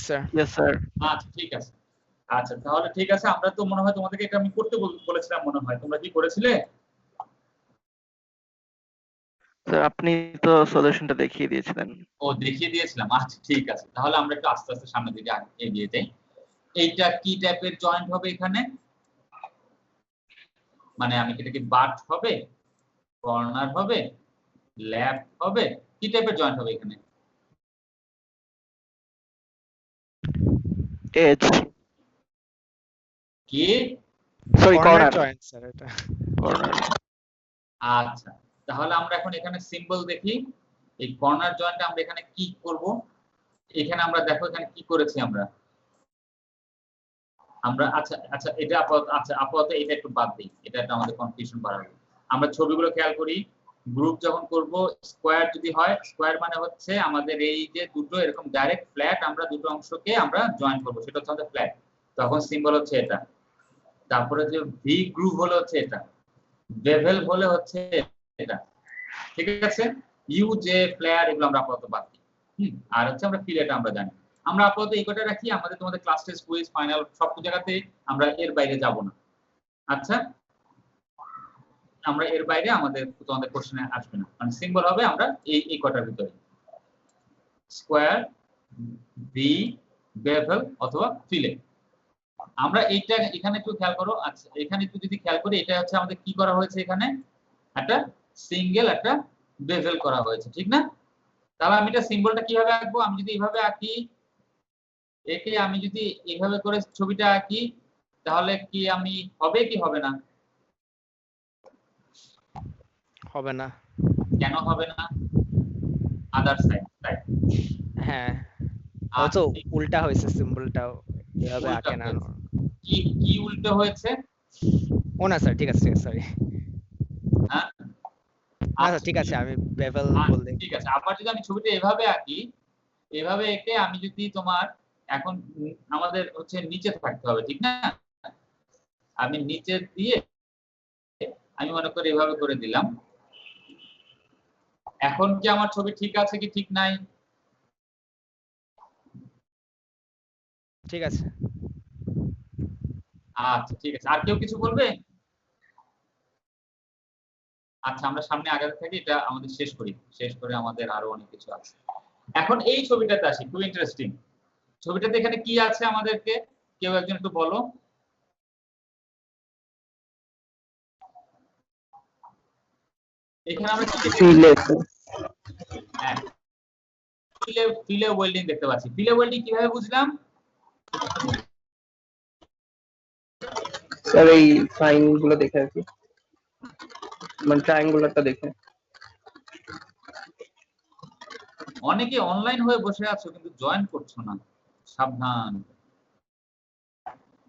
Sir. Yes sir. আচ্ছা ঠিক আছে। আচ্ছা তাহলে ঠিক আছে, আমরা তো মনে হয় তোমাদেরকে এটা আমি করতে বলেছিলাম মনে হয়, তোমরা কি করেছিলে? স্যার আপনি তো সলিউশনটা দেখিয়ে দিয়েছিলেন। ও দেখিয়ে দিয়েছিলাম, আচ্ছা ঠিক আছে, তাহলে আমরা একটু আস্তে আস্তে সামনের দিকে এগিয়ে যাই। এইটা কি টাইপের জয়েন্ট হবে এখানে? মানে আমি কি, এটা কি বাট হবে, কর্নার হবে, ল্যাপ হবে, কি টাইপের জয়েন্ট হবে এখানে? এজ, কি? Sorry corner. জয়েন্ট স্যার এটা। কর্নার। আচ্ছা তাহলে আমরা এখন এখানে সিম্বল দেখি। এই কর্নার জয়েন্টে আমরা এখানে কি করব? এখানে আমরা দেখো এখানে কি করেছি আমরা। আচ্ছা আচ্ছা এটা আপাতত এটা একটু বাদ দিই, এটা একটা আমাদের কনফিউশন বাড়াবে। আমরা ছবিগুলো খেয়াল করি, গ্রুপ যখন করব স্কয়ার যদি হয়, স্কয়ার মানে হচ্ছে আমাদের এই যে দুটো এরকম ডাইরেক্ট ফ্ল্যাট আমরা দুটো অংশকে আমরা জয়েন করব, সেটা হচ্ছে আমাদের ফ্ল্যাট, তখন সিম্বল হচ্ছে এটা। তারপরে যে ভি গ্রুপ হলো হচ্ছে এটা, বেভেল হলে হচ্ছে এটা, ঠিক আছে। ইউ যে প্লেয়ার এগুলো আমরা আপাতত বাদ দিই। আর হচ্ছে আমরা ফিলেট আমরা জানি। আমরা আপাতত এই কটা রাখি, আমাদের তোমাদের ক্লাস টেস্ট কুইজ ফাইনাল সব জায়গাতে আমরা এর বাইরে যাব না। আচ্ছা আমরা এর বাইরে আমাদের তোমাদের কোশ্চেনে আসবে না, মানে সিম্বল হবে আমরা এই কটার ভিতরে, স্কয়ার, ভি, বেভেল অথবা ফিলেট। আমরা এইটা এখানে একটু খেয়াল করো। আচ্ছা এখানে একটু যদি খেয়াল করি, এটা হচ্ছে আমাদের কি করা হয়েছে, এখানে একটা সিঙ্গেল একটা বেভেল করা হয়েছে, ঠিক না? তাহলে আমি এটা সিম্বলটা কিভাবে আঁকবো? আমি যদি এইভাবে আঁকি, একে আমি যদি এইভাবে করে ছবিটা আঁকি, তাহলে কি আমি হবে কি হবে না? হবে না। কেন হবে না? Other side, right? হ্যাঁ, হয়তো উল্টা হয়েছে সিম্বলটাও, এভাবে উল্টা আঁকে না। হয়েছে। কি উল্টো হয়েছে? ও না স্যার, ঠিক আছে সরি। হ্যাঁ আচ্ছা ঠিক আছে, আমি বেভেল বলতে। ঠিক আছে, আবার যদি আমি ছবিটা এভাবে আঁকি, এভাবে এঁকে আমি যদি তোমার এখন আমাদের হচ্ছে নিচে থাকতে হবে, ঠিক না? আমি নিচে দিয়ে আমি মনে করি এভাবে করে দিলাম। এখন কি আমার ছবি ঠিক আছে কি ঠিক নাই? ঠিক আছে। আচ্ছা ঠিক আছে, আর কেউ কিছু বলবে? আচ্ছা আমরা সামনে আগাতে থাকি, এটা আমাদের শেষ করি, শেষ করে আমাদের আরো অনেক কিছু আছে। এখন এই ছবিটাতে আসি, খুব ইন্টারেস্টিং। ছবিটাতে এখানে কি আছে আমাদেরকে কেউ একজন একটু বলো। এখানে আমরা কি দেখতে পাচ্ছি? হ্যাঁ, ফিলে ওয়েল্ডিং দেখতে পাচ্ছি। ফিলে ওয়েল্ডিং কিভাবে বুঝলাম? স্যার এই সাইন গুলো দেখে আর কি, মানে ট্রায়াঙ্গুলারটা দেখে। অনেকে অনলাইন হয়ে বসে আছো কিন্তু জয়েন করছো না, সাবধান।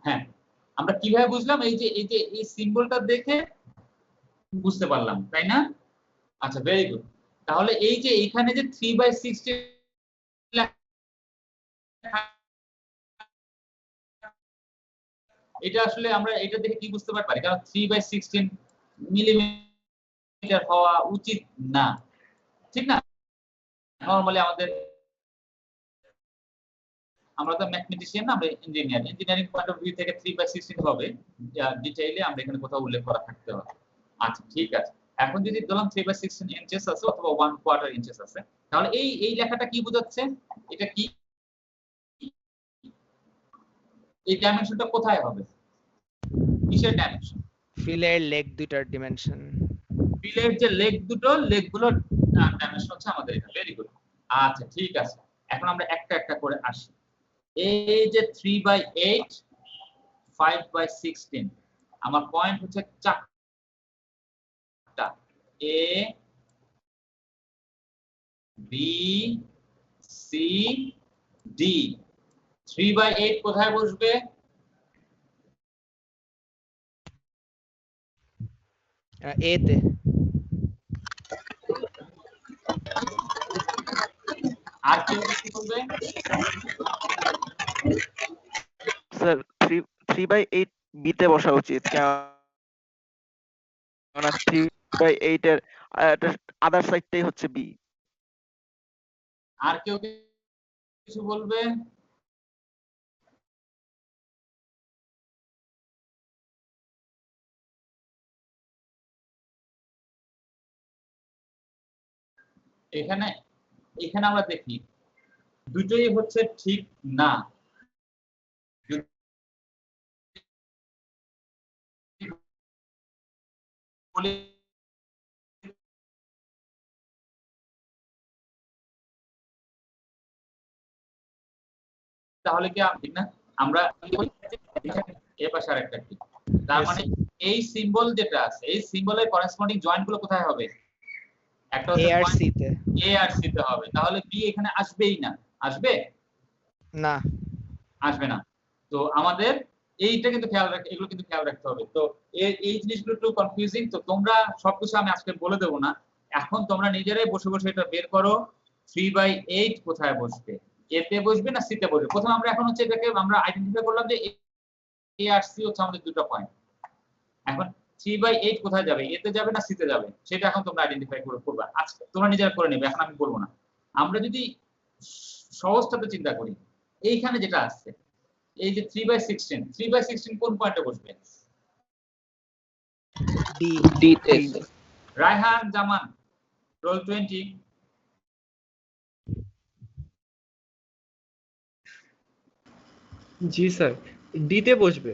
হ্যাঁ, আমরা কিভাবে বুঝলাম? এই সিম্বলটা দেখে বুঝতে পারলাম, তাই না? আচ্ছা ভেরি গুড। তাহলে এই যে এখানে যে 3/16 এটা আসলে আমরা এটা দেখে কি বুঝতে পারি? কারণ 3/16 মিলিমিটার হওয়া উচিত না, ঠিক না? নরমালি আমরা তো ম্যাথমেটিশিয়ান না, আমরা ইঞ্জিনিয়ারিং পয়েন্ট অফ ভিউ থেকে 3/16 হবে, ডিটেইলে আমরা এখানে কোথাও উল্লেখ করা থাকতে হবে। আচ্ছা ঠিক আছে, এখন যদি ধরলাম 3/16 ইঞ্চেস আছে অথবা 1/4 ইঞ্চেস আছে, তাহলে এই লেখাটা কি বোঝাচ্ছে? এটা কি, এই ডাইমেনশনটা কোথায় হবে? কিসের ডাইমেনশন? ফিলের লেগ দুটার ডিমেনশন। ফিলের যে লেগ দুটো, লেগগুলোর ডাইমেনশন হচ্ছে আমাদের এটা। Very good. আচ্ছা ঠিক আছে, এখন আমরা একটা একটা করে আসি। এই যে 3/8, 5/16, আমার পয়েন্ট হচ্ছে চারটা, এ বি সি ডি। 3/8 কোথায় বসবে? এ তে। আর কেউ কিছু বলবে? স্যার 3/8 বি তে বসা উচিত, কেননা 3/8 এর আদার সাইডটাই হচ্ছে বি। আর কেউ কিছু বলবে? এখানে এখানে আমরা দেখি দুটোই হচ্ছে ঠিক না। বলি তাহলে কি ঠিক না? আমরা এর পাশে আরেকটা কি, তার Yes, মানে এই সিম্বল যেটা আছে এই সিম্বলের করেসপন্ডিং জয়েন্ট গুলো কোথায় হবে? একটা হচ্ছে A আর পয়েন্ট C তে এ আর সি তে হবে, তাহলে বি এখানে আসবেই না। আসবে? না। আসবে না। তো আমাদের এইটা কিন্তু খেয়াল রাখতে, এগুলো কিন্তু খেয়াল রাখতে হবে। তো এই জিনিসগুলো একটু কনফিউজিং, তো তোমরা সবকিছু আমি আজকে বলে দেবো না। এখন তোমরা নিজেরাই বসে বসে এটা বের করো 3/8 কোথায় বসবে, এ তে বসবে না সি তে বসবে। প্রথমে আমরা এখন হচ্ছে এটাকে আমরা আইডেন্টিফাই করলাম যে এ আর সি হচ্ছে আমাদের দুটো পয়েন্ট। এখন 3/8 কোথায় যাবে, এ তে যাবে না সি তে যাবে, সেটা এখন তোমরা আইডেন্টিফাই করবা। আজকে তোমরা নিজেরা করে নেবে, এখন আমি বলবো না। আমরা যদি সহজটাতে চিন্তা করি, এইখানে যেটা আসছে এই যে 3/16, 3/16 কোন পয়েন্টে বসবে? D ডি তে। রায়হান জামান, রোল 20। জি স্যার, ডি তে বসবে।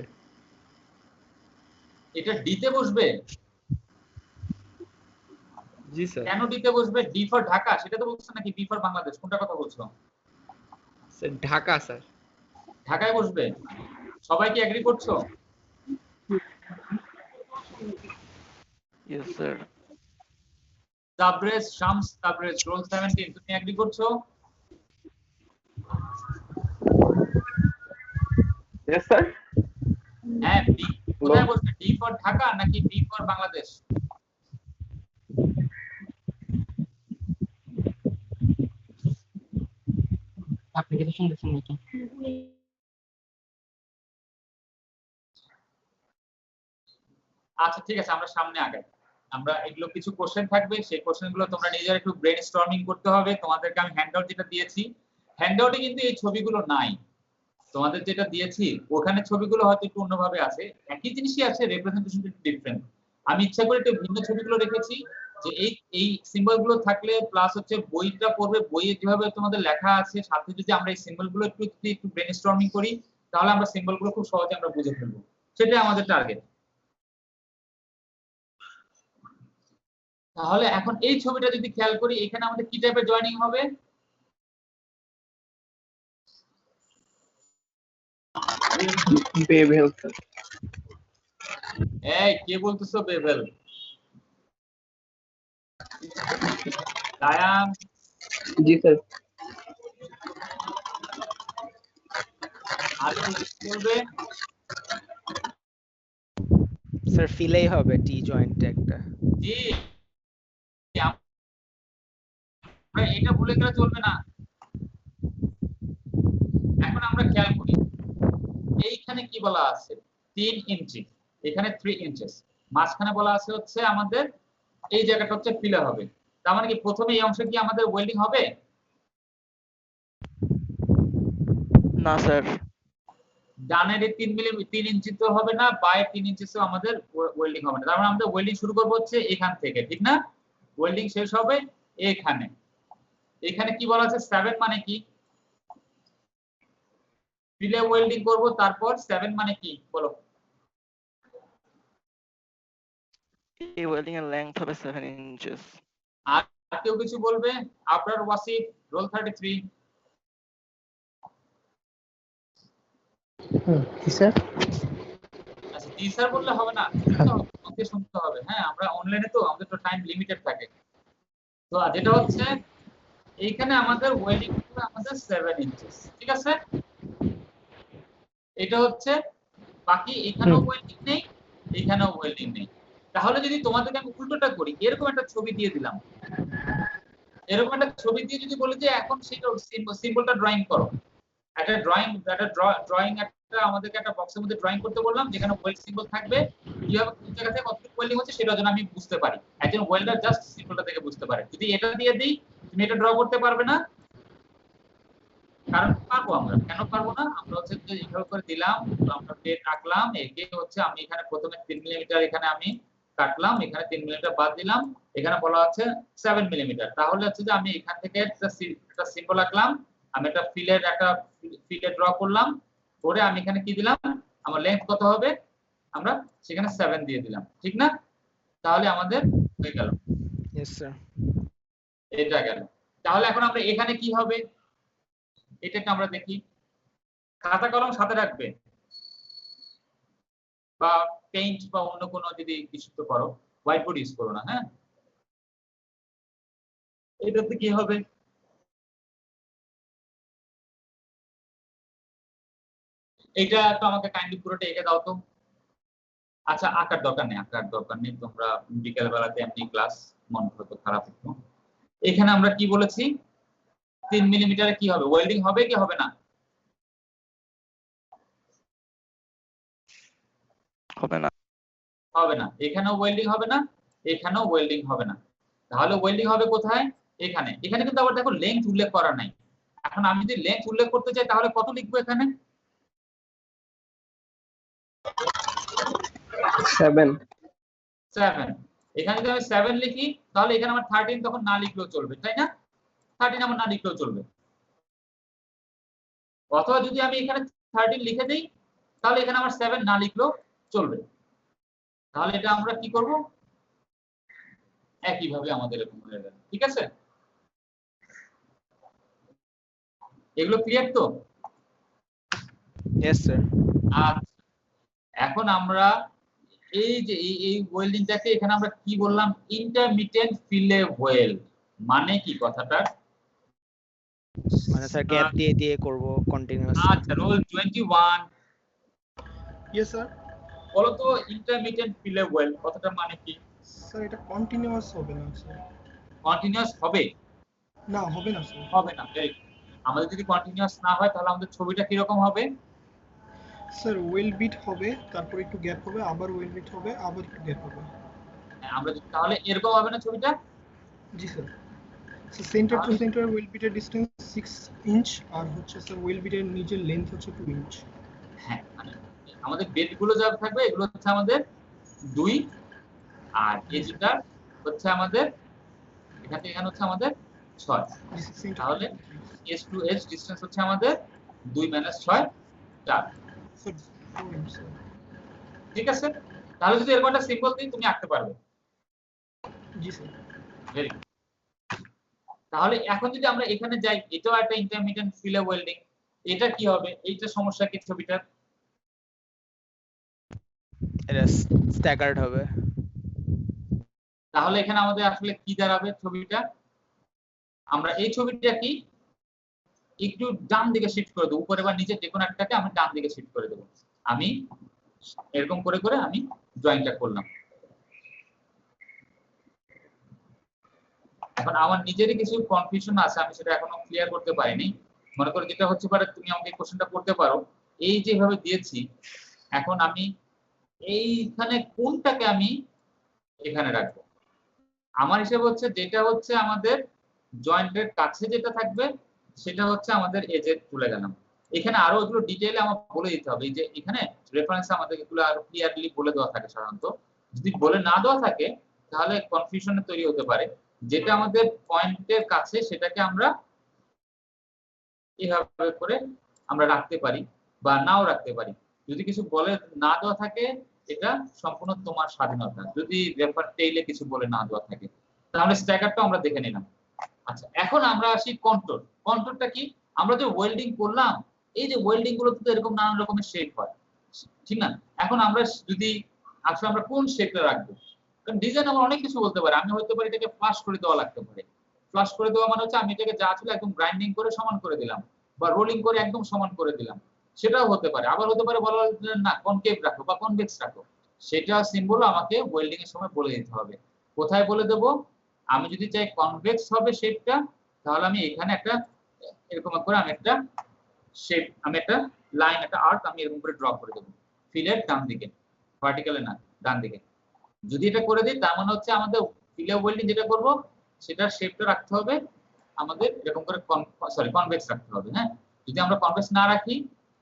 এটা ডি তে বসবে? জি স্যার। কেন ডি তে বসবে? ডি ফর ঢাকা সেটা তো বলছো, নাকি বি ফর বাংলাদেশ, কোনটা কথা বলছো? Sir Dhaka sir. ঢাকায় বসবে। সবাই কি এগ্রি করছো? Yes, sir. Tabrez, Shams Tabrez, roll 17, তুমি এগ্রি করছো? Yes sir. হ্যাঁ, ডি কোথায় বসবে? ডি ফর ঢাকা নাকি বি ফর বাংলাদেশ? আপনি কি শুনতেছেন নাকি? আচ্ছা ঠিক আছে, আমরা সামনে আগাই। আমরা এগুলো কিছু কোশ্চেন থাকবে, সেই কোশ্চেনগুলো তোমরা নিজেরা একটু ব্রেইনস্টর্মিং করতে হবে। তোমাদেরকে আমি হ্যান্ডআউট যেটা দিয়েছি, হ্যান্ডআউটে কিন্তু এই ছবিগুলো নাই। তোমাদের যেটা দিয়েছি ওখানে ছবিগুলো হয়তো একটু অন্যভাবে আছে, একই জিনিসই আছে, রিপ্রেজেন্টেশন একটু ডিফারেন্ট। আমি ইচ্ছা করে একটু ভিন্ন ছবিগুলো রেখেছি, যে এই সিম্বলগুলো থাকলে প্লাস হচ্ছে বইটা পড়বে, বইয়ে যেভাবে তোমাদের লেখা আছে সাথে যদি আমরা এই সিম্বলগুলো একটু ব্রেইনস্টর্মিং করি, তাহলে আমরা সিম্বলগুলো খুব সহজে আমরা বুঝে ফেলবো। সেটাই আমাদের টার্গেট। তাহলে এখন এই ছবিটা যদি খেয়াল করি, এখানে আমাদের কি টাইপের জয়েনিং হবে? बेबेल सर। এই কে বলতেছো বেভেল? দায়ান? जी सर। আর কি বলবে? স্যার ফিলেই হবে টি জয়েন্ট একটা। জি, আমরা এটা ভুলে গেলে চলবে না। এখন আমরা খেয়াল করি, এইখানে কি বলা আছে? 3 ইঞ্চি, এখানে 3 ইঞ্চেস, মাঝখানে বলা আছে হচ্ছে আমাদের এই জায়গাটা হচ্ছে ফিলে হবে। তার মানে কি প্রথমে এই অংশে কি আমাদের ওয়েল্ডিং হবে? না স্যার। ডানের 3 ইঞ্চি তো হবে না, বায়ের 3 ইঞ্চিসও আমাদের ওয়েল্ডিং হবে না। তার মানে আমাদের ওয়েল্ডিং শুরু করব হচ্ছে এখান থেকে, ঠিক না? ওয়েল্ডিং শেষ হবে এখানে। এখানে কি বলা আছে? 7 মানে কি? ফিলে ওয়েল্ডিং করব, তারপর 7 মানে কি বলো? এই ওয়েল্ডিং এর লেংথ হবে 7 inches। আর কেউ কিছু বলবে? আপনার ওয়াসিফ, রোল 33। জি স্যার। আচ্ছা জি স্যার বললে হবে না, ওকে শুনতে হবে। হ্যাঁ, আমরা অনলাইনে তো, আমাদের তো টাইম লিমিটেড থাকে। তো যেটা হচ্ছে এইখানে আমাদের ওয়েল্ডিং হবে আমাদের 7 ইঞ্চেস, ঠিক আছে? এটা হচ্ছে, বাকি এখানেও ওয়েল্ডিং নেই, এখানেও ওয়েল্ডিং নেই। তাহলে যদি তোমাদেরকে আমি উল্টোটা করি, এরকম একটা ছবি দিয়ে দিলাম, এরকম একটা ছবি দিয়ে যদি বলি যে এখন সেটা সিম্বলটা ড্রয়িং করো, একটা ড্রয়িং একটা আমাদেরকে একটা বক্সের মধ্যে ড্রয়িং করতে বললাম, যেখানে ওয়েল্ড সিম্বল থাকবে, কিভাবে কোন জায়গা থেকে কতটুকু ওয়েল্ডিং হচ্ছে সেটা যেন আমি বুঝতে পারি, একজন ওয়েল্ডার জাস্ট সিম্বলটা থেকে বুঝতে পারে। যদি এটা দিয়ে দিই, তুমি এটা ড্র করতে পারবে না। কারণ পারবো আমরা, কেন পারবো না? আমরা হচ্ছে এইভাবে করে দিলাম, আমরা পেন রাখলাম, একে হচ্ছে আমি এখানে প্রথমে 3 মিলিমিটার এখানে আমি কাটলাম, এখানে 3 মিলিমিটার বাদ দিলাম, এখানে বলা আছে 7 মিলিমিটার। তাহলে হচ্ছে যে আমি এখান থেকে একটা সিম্বল আঁকলাম, আমি একটা ফিলে ড্র করলাম, করে আমি এখানে কি দিলাম, আমার লেন্থ কত হবে, আমরা সেখানে 7 দিয়ে দিলাম, ঠিক না? তাহলে আমাদের হয়ে গেল, ইয়েস স্যার। এটা গেল। তাহলে এখন আমরা এখানে কি হবে এটা একটু আমরা দেখি। খাতা কলম সাথে রাখবে, বা পেইন্ট বা অন্য কোনো যদি কিছু তো করো, হোয়াইট বোর্ড ইউজ করো না। হ্যাঁ, এটাতে কি হবে, এইটা তো আমাকে কাইন্ডলি পুরোটা এঁকে দাও তো। আচ্ছা, আঁকার দরকার নেই, তোমরা বিকেল বেলাতে এমনি ক্লাস, মন হয়তো খারাপ একটু। এখানে আমরা কি বলেছি, 3 মিলিমিটারে কি হবে, ওয়েল্ডিং হবে কি হবে না? হবে না। হবে না। এখানেও ওয়েল্ডিং হবে না, এখানেও ওয়েল্ডিং হবে না। তাহলে ওয়েল্ডিং হবে কোথায়, এখানে। এখানে কিন্তু আবার দেখো লেন্থ উল্লেখ করা নাই। এখন আমি যদি লেন্থ উল্লেখ করতে চাই তাহলে কত লিখবো এখানে, 7। এখানে যদি আমি 7 লিখি তাহলে এখানে আমার 13 তখন না লিখলেও চলবে, তাই না? 13 আমার না লিখলেও চলবে। অথবা যদি আমি এখানে 13 লিখে দিই তাহলে এখানে আমার 7 না লিখলেও চলবে। তাহলে এটা আমরা কি করব, একইভাবে আমাদের এরকম হয়ে গেল, ঠিক আছে? এগুলো ক্লিয়ার তো? Yes sir. আচ্ছা, এখন আমরা এই যে এই ওয়েল্ডিংটাকে এখানে আমরা কি বললাম, ইন্টারমিটেন্ট ফিলে ওয়েল্ড। মানে কি কথাটা? মানে স্যার গ্যাপ দিয়ে দিয়ে করব কন্টিনিউয়াস। আচ্ছা, রোল 21। Yes sir. বলো তো ইন্টারমিটেন্ট ফিলে ওয়েল্ড কথাটা মানে কি? স্যার এটা কন্টিনিউয়াস হবে না স্যার। কন্টিনিউয়াস হবে না, হবে না স্যার। হবে না। আমাদের যদি কন্টিনিউয়াস না হয় তাহলে আমাদের ছবিটা কি রকম হবে? স্যার ওয়েল বিট হবে, তারপর একটু গ্যাপ হবে, আবার ওয়েল বিট হবে, আবার একটু গ্যাপ হবে। আমরা তাহলে এরকম হবে না ছবিটা? জি sir. Sir centre to centre well বিটের ডিসটেন্স 6 ইঞ্চ, আর হচ্ছে স্যার ওয়েল বিটের নিচের লেন্থ হচ্ছে 2 ইঞ্চ। হ্যাঁ, মানে আমাদের বেডগুলো যা থাকবে এগুলো হচ্ছে আমাদের 2, আর এজটা হচ্ছে আমাদের এখান থেকে এখানে হচ্ছে আমাদের 6। তাহলে এজ টু এজ ডিসটেন্স হচ্ছে আমাদের 2 - 6 4। Sir 4 inch sir. ঠিক আছে, তাহলে যদি এরকম একটা সিম্বল দিই তুমি আঁকতে পারবে। জি স্যার। Very good. তাহলে এখন যদি আমরা এখানে যাই, এটাও একটা ইন্টারমিডিয়েট ফিলে ওয়েল্ডিং। এটা কি হবে, এইটা সমস্যা কি ছবিটার? এটা স্ট্যাগার্ড হবে। তাহলে এখানে আমাদের আসলে কি দাঁড়াবে ছবিটা, আমরা এই ছবিটা কি একটু ডান দিকে শিফট করে দেবো, উপরে বা নিচে যে কোনো একটাকে আমি ডান দিকে শিফট করে দেবো। আমি এরকম করে করে আমি ড্রয়িংটা করলাম। এখন আমার নিজেরই কিছু কনফিউশন আছে, আমি সেটা এখনো ক্লিয়ার করতে পারিনি। মনে করো যেটা হচ্ছে পারে, তুমি আমাকে কোশ্চেনটা করতে পারো, এই যেভাবে দিয়েছি, এখন আমি এইখানে কোনটাকে আমি এখানে রাখবো। আমার হিসেবে হচ্ছে যেটা হচ্ছে আমাদের জয়েন্টের কাছে যেটা থাকবে সেটা হচ্ছে আমাদের এজে তুলে গেলাম। এখানে আরো এগুলো ডিটেইলে আমার বলে দিতে হবে, এই যে এখানে রেফারেন্স আমাদের এগুলো আরো ক্লিয়ারলি বলে দেওয়া থাকে। সাধারণত যদি বলে না দেওয়া থাকে তাহলে কনফিউশন তৈরি হতে পারে। যেটা আমাদের পয়েন্টের কাছে সেটাকে আমরা এভাবে করে আমরা রাখতে পারি বা নাও রাখতে পারি। যদি কিছু বলে না দেওয়া থাকে এটা সম্পূর্ণ তোমার স্বাধীনতা, যদি রেফার টেইলে কিছু বলে না দেওয়া থাকে। তাহলে স্ট্যাগারটা আমরা দেখে নিলাম। আচ্ছা, এখন আমরা আসি কন্ট্রোল। কন্ট্রোলটা কি, আমরা যে ওয়েল্ডিং করলাম, এই যে ওয়েল্ডিং গুলো তো এরকম নানান রকমের শেপ হয়, ঠিক না? এখন আমরা যদি আসলে আমরা কোন শেপটা রাখবো, কারণ ডিজাইন আমরা অনেক কিছু বলতে পারি। আমি হয়তো পারি এটাকে ফ্লাশ করে দেওয়া লাগতে পারে। ফ্লাশ করে দেওয়া মানে হচ্ছে আমি এটাকে যা ছিল একদম গ্রাইন্ডিং করে সমান করে দিলাম, বা রোলিং করে একদম সমান করে দিলাম, সেটাও হতে পারে। আবার হতে পারে বলা না কনকেভ রাখো বা কনভেক্স রাখো, সেটা সিম্বল আমাকে ওয়েল্ডিং এর সময় বলে দিতে হবে। কোথায় বলে দেবো, আমি যদি চাই কনভেক্স হবে শেপটা, তাহলে আমি এখানে একটা এরকম করে আমি একটা শেপ, আমি একটা লাইন, একটা আর্ক আমি এরকম করে ড্র করে দেবো ফিলের ডান দিকে, ভার্টিক্যালে না ডান দিকে। যদি এটা করে দিই তার মানে হচ্ছে আমাদের ফিলে ওয়েল্ডিং যেটা করব সেটার শেপটা রাখতে হবে আমাদের এরকম করে কনভেক্স রাখতে হবে। হ্যাঁ, যদি আমরা কনভেক্স না রাখি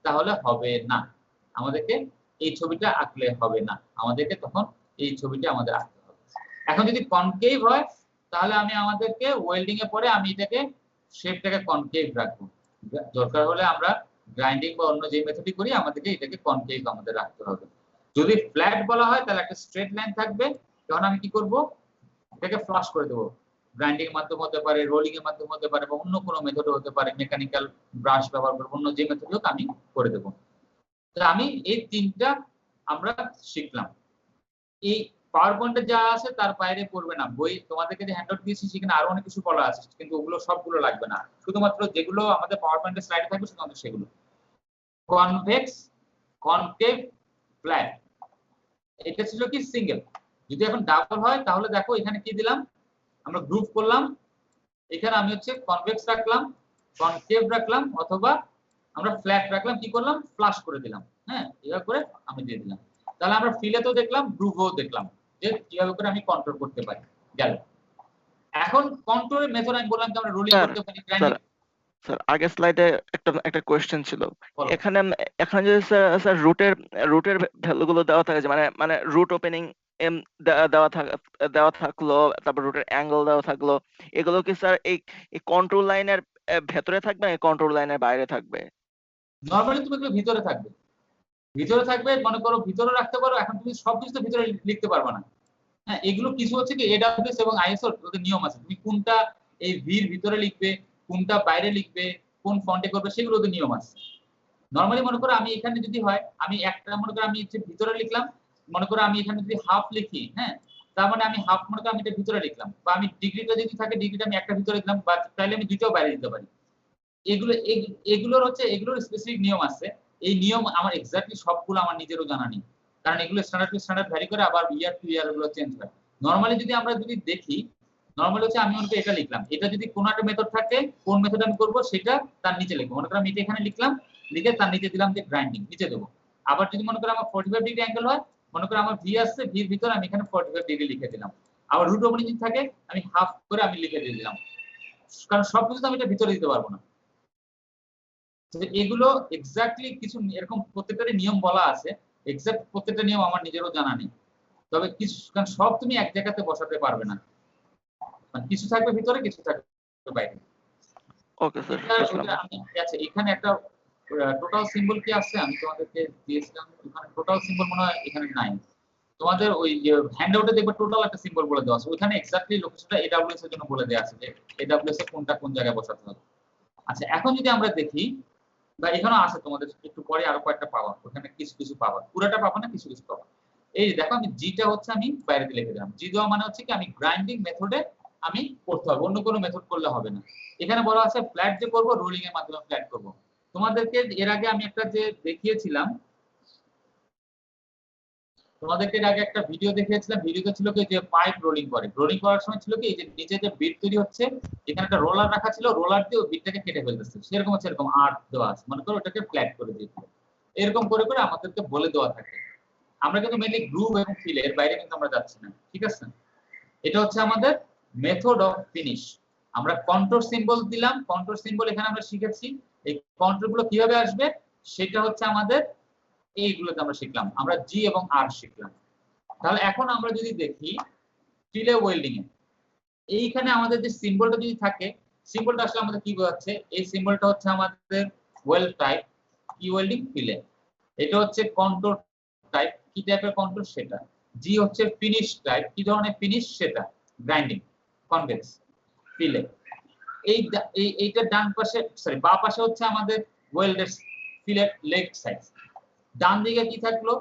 তাহলে হবে না, আমাদেরকে এই ছবিটা আঁকলে হবে না, আমাদেরকে তখন এই ছবিটা আমাদের আঁকতে হবে। এখন যদি কনকেভ হয় তাহলে আমি আমাদেরকে ওয়েল্ডিং এ পরে আমি এটাকে শেপটাকে কনকেভ রাখবো। দরকার হলে আমরা গ্রাইন্ডিং বা অন্য যে মেথডই করি আমাদেরকে এটাকে কনকেভ আমাদের রাখতে হবে। যদি ফ্ল্যাট বলা হয় তাহলে একটা স্ট্রেট লাইন থাকবে, তখন আমি কি করব, এটাকে ফ্লাশ করে দেবো। গ্রাইন্ডিং এর মাধ্যমে হতে পারে, রোলিং এর মাধ্যমে হতে পারে, বা অন্য কোনো মেথডে হতে পারে, মেকানিক্যাল ব্রাশ ব্যবহার করে অন্য যে মেথড হোক আমি করে দেবো। তাহলে আমি এই তিনটা আমরা শিখলাম। এই পাওয়ার পয়েন্টে যা আছে তার বাইরে পড়বে না। বই তোমাদেরকে যে হ্যান্ডআউট দিয়েছি সেখানে আরো অনেক কিছু বলা আছে, কিন্তু ওগুলো সবগুলো লাগবে না, শুধুমাত্র যেগুলো আমাদের পাওয়ার পয়েন্টের স্লাইডে থাকবে শুধুমাত্র সেগুলো। কনভেক্স, কনকেভ, ফ্ল্যাট, এটা ছিল কি সিঙ্গেল। যদি এখন ডাবল হয় তাহলে দেখো এখানে কি দিলাম, আমরা গ্রুপ করলাম, এখানে আমি হচ্ছে কনভেক্স রাখলাম, কনকেভ রাখলাম, অথবা আমরা ফ্ল্যাট রাখলাম, কি করলাম, ফ্লাশ করে দিলাম। হ্যাঁ, এভাবে করে আমি দিয়ে দিলাম। তাহলে আমরা ফিলেতেও দেখলাম, গ্রুপও দেখলাম যে কিভাবে করে আমি কন্ট্রোল করতে পারি। গেল। এখন কন্ট্রোলের মেথড আমি বললাম যে আমরা রোলিং করতে পারি, গ্রাইন্ডিং। স্যার আগের স্লাইডে একটা কোশ্চেন ছিল, এখানে এখানে যদি স্যার রুটের ভ্যালুগুলো দেওয়া থাকে, মানে রুট ওপেনিং এম দেওয়া থাকলো, তারপর রুটের অ্যাঙ্গেল দেওয়া থাকলো, এগুলো কি স্যার এই কন্ট্রোল লাইনের ভেতরে থাকবে না কন্ট্রোল লাইনের বাইরে থাকবে? নরমালি তুমি এগুলো ভিতরে থাকবে, ভিতরে থাকবে, মনে করো ভিতরে রাখতে পারো। এখন তুমি সবকিছু তো ভিতরে লিখতে পারবে না। হ্যাঁ, এগুলো কিছু হচ্ছে কি এডব্লিউএস এবং আইএসও ওদের নিয়ম আছে, তুমি কোনটা এই ভির ভিতরে লিখবে, কোনটা বাইরে লিখবে, কোন ফন্টে করবে, সেগুলো ওদের নিয়ম আছে। নরমালি মনে করো আমি এখানে যদি হয়, আমি একটা মনে করো আমি হচ্ছে ভিতরে লিখলাম, মনে করো আমি এখানে যদি হাফ লিখি, হ্যাঁ, তার মানে আমি হাফ মনে করো আমি এটা ভিতরে লিখলাম, বা আমি ডিগ্রিটা যদি থাকে ডিগ্রিটা আমি একটা ভিতরে লিখলাম, বা তাহলে আমি দুটোও বাইরে দিতে পারি। এগুলোর হচ্ছে এগুলোর স্পেসিফিক নিয়ম আছে। এই নিয়ম আমার এক্স্যাক্টলি সবগুলো আমার নিজেরও জানা নেই, কারণ এগুলো স্ট্যান্ডার্ড টু স্ট্যান্ডার্ড ভ্যারি করে, আবার ইয়ার টু ইয়ার এগুলো চেঞ্জ হয়। নরমালি যদি আমরা দেখি, নরমালি হচ্ছে আমি মনে করি এটা লিখলাম, এটা যদি কোনো একটা মেথড থাকে, কোন মেথড আমি করবো সেটা তার নিচে লিখবো। মনে করো আমি এটা এখানে লিখলাম, লিখে তার নিচে দিলাম যে গ্রাইন্ডিং, নিচে দেবো। আবার যদি মনে করো আমার 45 ডিগ্রি অ্যাঙ্গেল হয়, মনে করো আমার ভি আসছে, ভির ভিতরে আমি এখানে 45 ডিগ্রি লিখে দিলাম। আবার রুট ওপেনিং যদি থাকে আমি হাফ করে আমি লিখে দিয়ে দিলাম, কারণ সবকিছু তো আমি এটা ভিতরে দিতে পারবো না। এগুলো এক্স্যাক্টলি কিছু এরকম প্রত্যেকটারই নিয়ম বলা আছে, এক্স্যাক্ট প্রত্যেকটা নিয়ম আমার নিজেরও জানা নেই। তবে কিছু, কারণ সব তুমি এক জায়গাতে বসাতে পারবে না, মানে কিছু থাকবে ভিতরে, কিছু থাকবে বাইরে। Okay sir. আচ্ছা, এখানে একটা টোটাল সিম্বল কি আছে আমি তোমাদেরকে দিয়েছিলাম, এখানে টোটাল সিম্বল মনে হয় এখানে নাই। তোমাদের ওই হ্যান্ডআউটে দেখবে টোটাল একটা সিম্বল বলে দেওয়া আছে, ওখানে এক্স্যাক্টলি লোকেশনটা এডব্লিউএস এর জন্য বলে দেওয়া আছে যে এডব্লিউএস এর কোনটা কোন জায়গায় বসাতে হবে। আচ্ছা, এখন যদি আমরা দেখি, বা এখানে আছে তোমাদের একটু পরে আরো কয়েকটা পাওয়া, ওখানে কিছু কিছু পাওয়া, পুরোটা পাবো না, কিছু কিছু পাবো। এই দেখো আমি জিটা হচ্ছে আমি বাইরে দিয়ে লিখে দিলাম। জি দেওয়া মানে হচ্ছে কি আমি গ্রাইন্ডিং মেথডে আমি করতে হবে, অন্য কোনো মেথড করলে হবে না। এখানে বলা আছে ফ্ল্যাট যে করবো, রোলিং এর মাধ্যমে ফ্ল্যাট করব। তোমাদেরকে এর আগে আমি একটা যে দেখিয়েছিলাম, তোমাদেরকে এর আগে একটা ভিডিও দেখিয়েছিলাম, ভিডিওতে ছিল কি যে পাইপ রোলিং করে, রোলিং করার সময় ছিল কি এই যে নিচে যে বিট তৈরি হচ্ছে, এখানে একটা রোলার রাখা ছিল, রোলার দিয়ে ওই বিটটাকে কেটে ফেলতেছে, সেরকম হচ্ছে এরকম আর্ট দেওয়া আছে, মনে করো ওটাকে ফ্ল্যাট করে দিয়েছিল। এরকম করে করে আমাদেরকে বলে দেওয়া থাকে। আমরা কিন্তু মেইনলি গ্রুভ এবং ফিল, এর বাইরে কিন্তু আমরা যাচ্ছি না, ঠিক আছে? এটা হচ্ছে আমাদের মেথড অফ ফিনিশ। আমরা কন্ট্রোল সিম্বল দিলাম, কন্ট্রোল সিম্বল এখানে আমরা শিখেছি, এই কন্ট্রোল গুলো কিভাবে আসবে সেটা হচ্ছে আমাদের এইগুলোতে আমরা শিখলাম, আমরা জি এবং আর শিখলাম। তাহলে এখন আমরা যদি দেখি ফিলে ওয়েল্ডিং এ, এইখানে আমাদের যে সিম্বলটা যদি থাকে, সিম্বলটা আসলে আমাদের কি বোঝাচ্ছে, এই সিম্বলটা হচ্ছে আমাদের ওয়েল্ড টাইপ, কি ওয়েল্ডিং, ফিলে। এটা হচ্ছে কন্ট্রোল টাইপ, কি টাইপের কন্ট্রোল সেটা। জি হচ্ছে ফিনিশ টাইপ, কি ধরনের ফিনিশ সেটা, গ্রাইন্ডিং, কনভেক্স, ফিলে। এইটা ডান পাশে, সরি বাঁ পাশে হচ্ছে আমাদের ওয়েল্ডের ফিলেট লেফট সাইড। ডান দিকে কি থাকলো,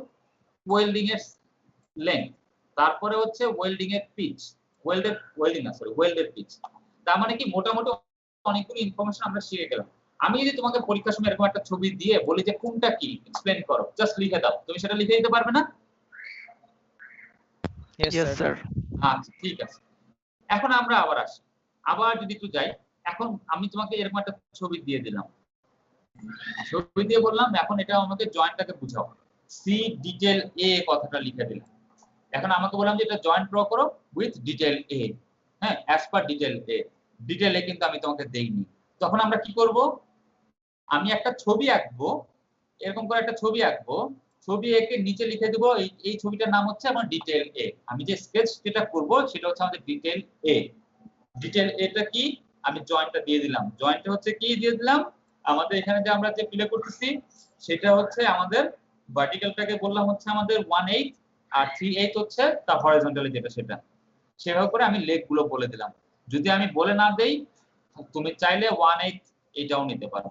ওয়েল্ডিং এর লেন্থ, তারপরে হচ্ছে ওয়েল্ডিং এর পিচ, ওয়েল্ডের পিচ। তার মানে কি মোটামুটি অনেকগুলো ইনফরমেশন আমরা শিখে গেলাম। আমি যদি তোমাকে পরীক্ষার সময় এরকম একটা ছবি দিয়ে বলি যে কোনটা কি এক্সপ্লেন করো, জাস্ট লিখে দাও, তুমি সেটা লিখে দিতে পারবে না? Yes sir. আচ্ছা, ঠিক আছে। এখন আমরা আবার আসি, আবার যদি একটু যাই, এখন আমি তোমাকে এরকম একটা ছবি দিয়ে দিলাম, ছবি দিয়ে বললাম এখন এটা আমাকে জয়েন্টটাকে বুঝাও, সি ডিটেইল এ কথাটা লিখে দিলাম। এখন আমাকে বললাম যে এটা জয়েন্ট ড্র করো উইথ ডিটেইল এ, হ্যাঁ, অ্যাজ পার ডিটেইল এ। ডিটেইল এ কিন্তু আমি তোমাকে দেইনি। তখন আমরা কি করব, আমি একটা ছবি আঁকবো, এরকম করে একটা ছবি আঁকবো, ছবি এ কে নিচে লিখে দেব এই ছবিটার নাম হচ্ছে আমার ডিটেইল এ। আমি যে স্কেচ যেটা করব সেটা হচ্ছে আমাদের ডিটেইল এ। ডিটেইল এটা কি, আমি জয়েন্টটা দিয়ে দিলাম। জয়েন্টটা হচ্ছে কি দিয়ে দিলাম, আমাদের এখানে যে আমরা যে প্লে করতেছি সেটা হচ্ছে আমাদের ভার্টিক্যালটাকে বললাম হচ্ছে আমাদের 1/8 আর 3/8 হচ্ছে তার হরিজন্টালি যেটা সেটা। সেভাবে করে আমি লেগ গুলো বলে দিলাম। যদি আমি বলে না দেই তুমি চাইলে 1/8 এটাও নিতে পারো,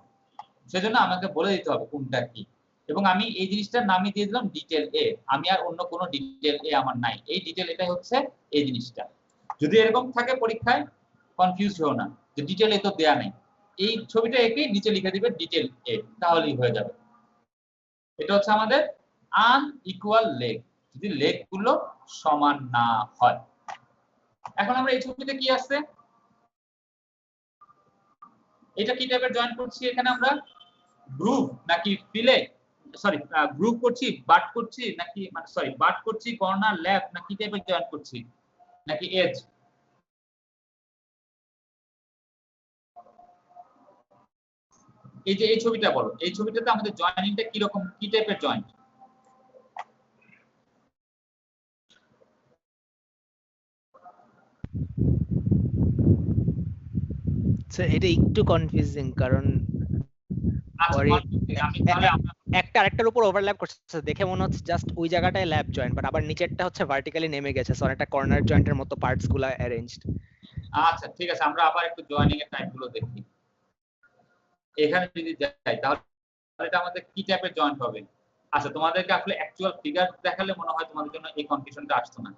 সেজন্য আমাকে বলে দিতে হবে কোনটা কি। এবং আমি এই জিনিসটার নামই দিয়ে দিলাম ডিটেইল এ। আমি আর অন্য কোনো ডিটেইল এ আমার নাই, এই ডিটেইল এটাই হচ্ছে এই জিনিসটা। যদি এরকম থাকে পরীক্ষায় কনফিউজ হও না যে ডিটেইল এ তো দেয়া নেই, এই ছবিটা একে নিচে লিখে দিবে ডিটেইল এ, তাহলেই হয়ে যাবে। এটা হচ্ছে আমাদের আনইকুয়াল লেগ, যদি লেগ গুলো সমান না হয়। এখন আমরা এই ছবিতে কি আছে, এটা কি টাইপের জয়েন্ট করছি, এখানে আমরা গ্রুভ নাকি ফিলে, সরি গ্রুভ করছি, বাট করছি নাকি, মানে সরি বাট করছি, কর্নার, ল্যাপ নাকি কি টাইপের জয়েন্ট করছি, নাকি এজ? এই যে এই ছবিটা বলো, এই ছবিটাতে আমাদের জয়েনিংটা কি রকম, কি টাইপের জয়েন্ট? স্যার এটা একটু কনফিউজিং, কারণ আচ্ছা পরে আমি তাহলে আমরা একটা আরেকটার উপর ওভারল্যাপ করছে, দেখে মনে হচ্ছে জাস্ট ওই জায়গাটায় ল্যাপ জয়েন্ট, বাট আবার নিচেরটা হচ্ছে ভার্টিক্যালি নেমে গেছে, সো অনেকটা কর্নার জয়েন্টের মতো পার্টস গুলো অ্যারেঞ্জড। আচ্ছা ঠিক আছে, আমরা আবার একটু জয়েনিং এর টাইপ গুলো দেখি। এখানে যদি যাই তাহলে এটা আমাদের কি টাইপের জয়েন্ট হবে? আচ্ছা তোমাদেরকে আসলে অ্যাকচুয়াল ফিগার দেখালে মনে হয় তোমাদের জন্য এই কনফিউশনটা আসতো না।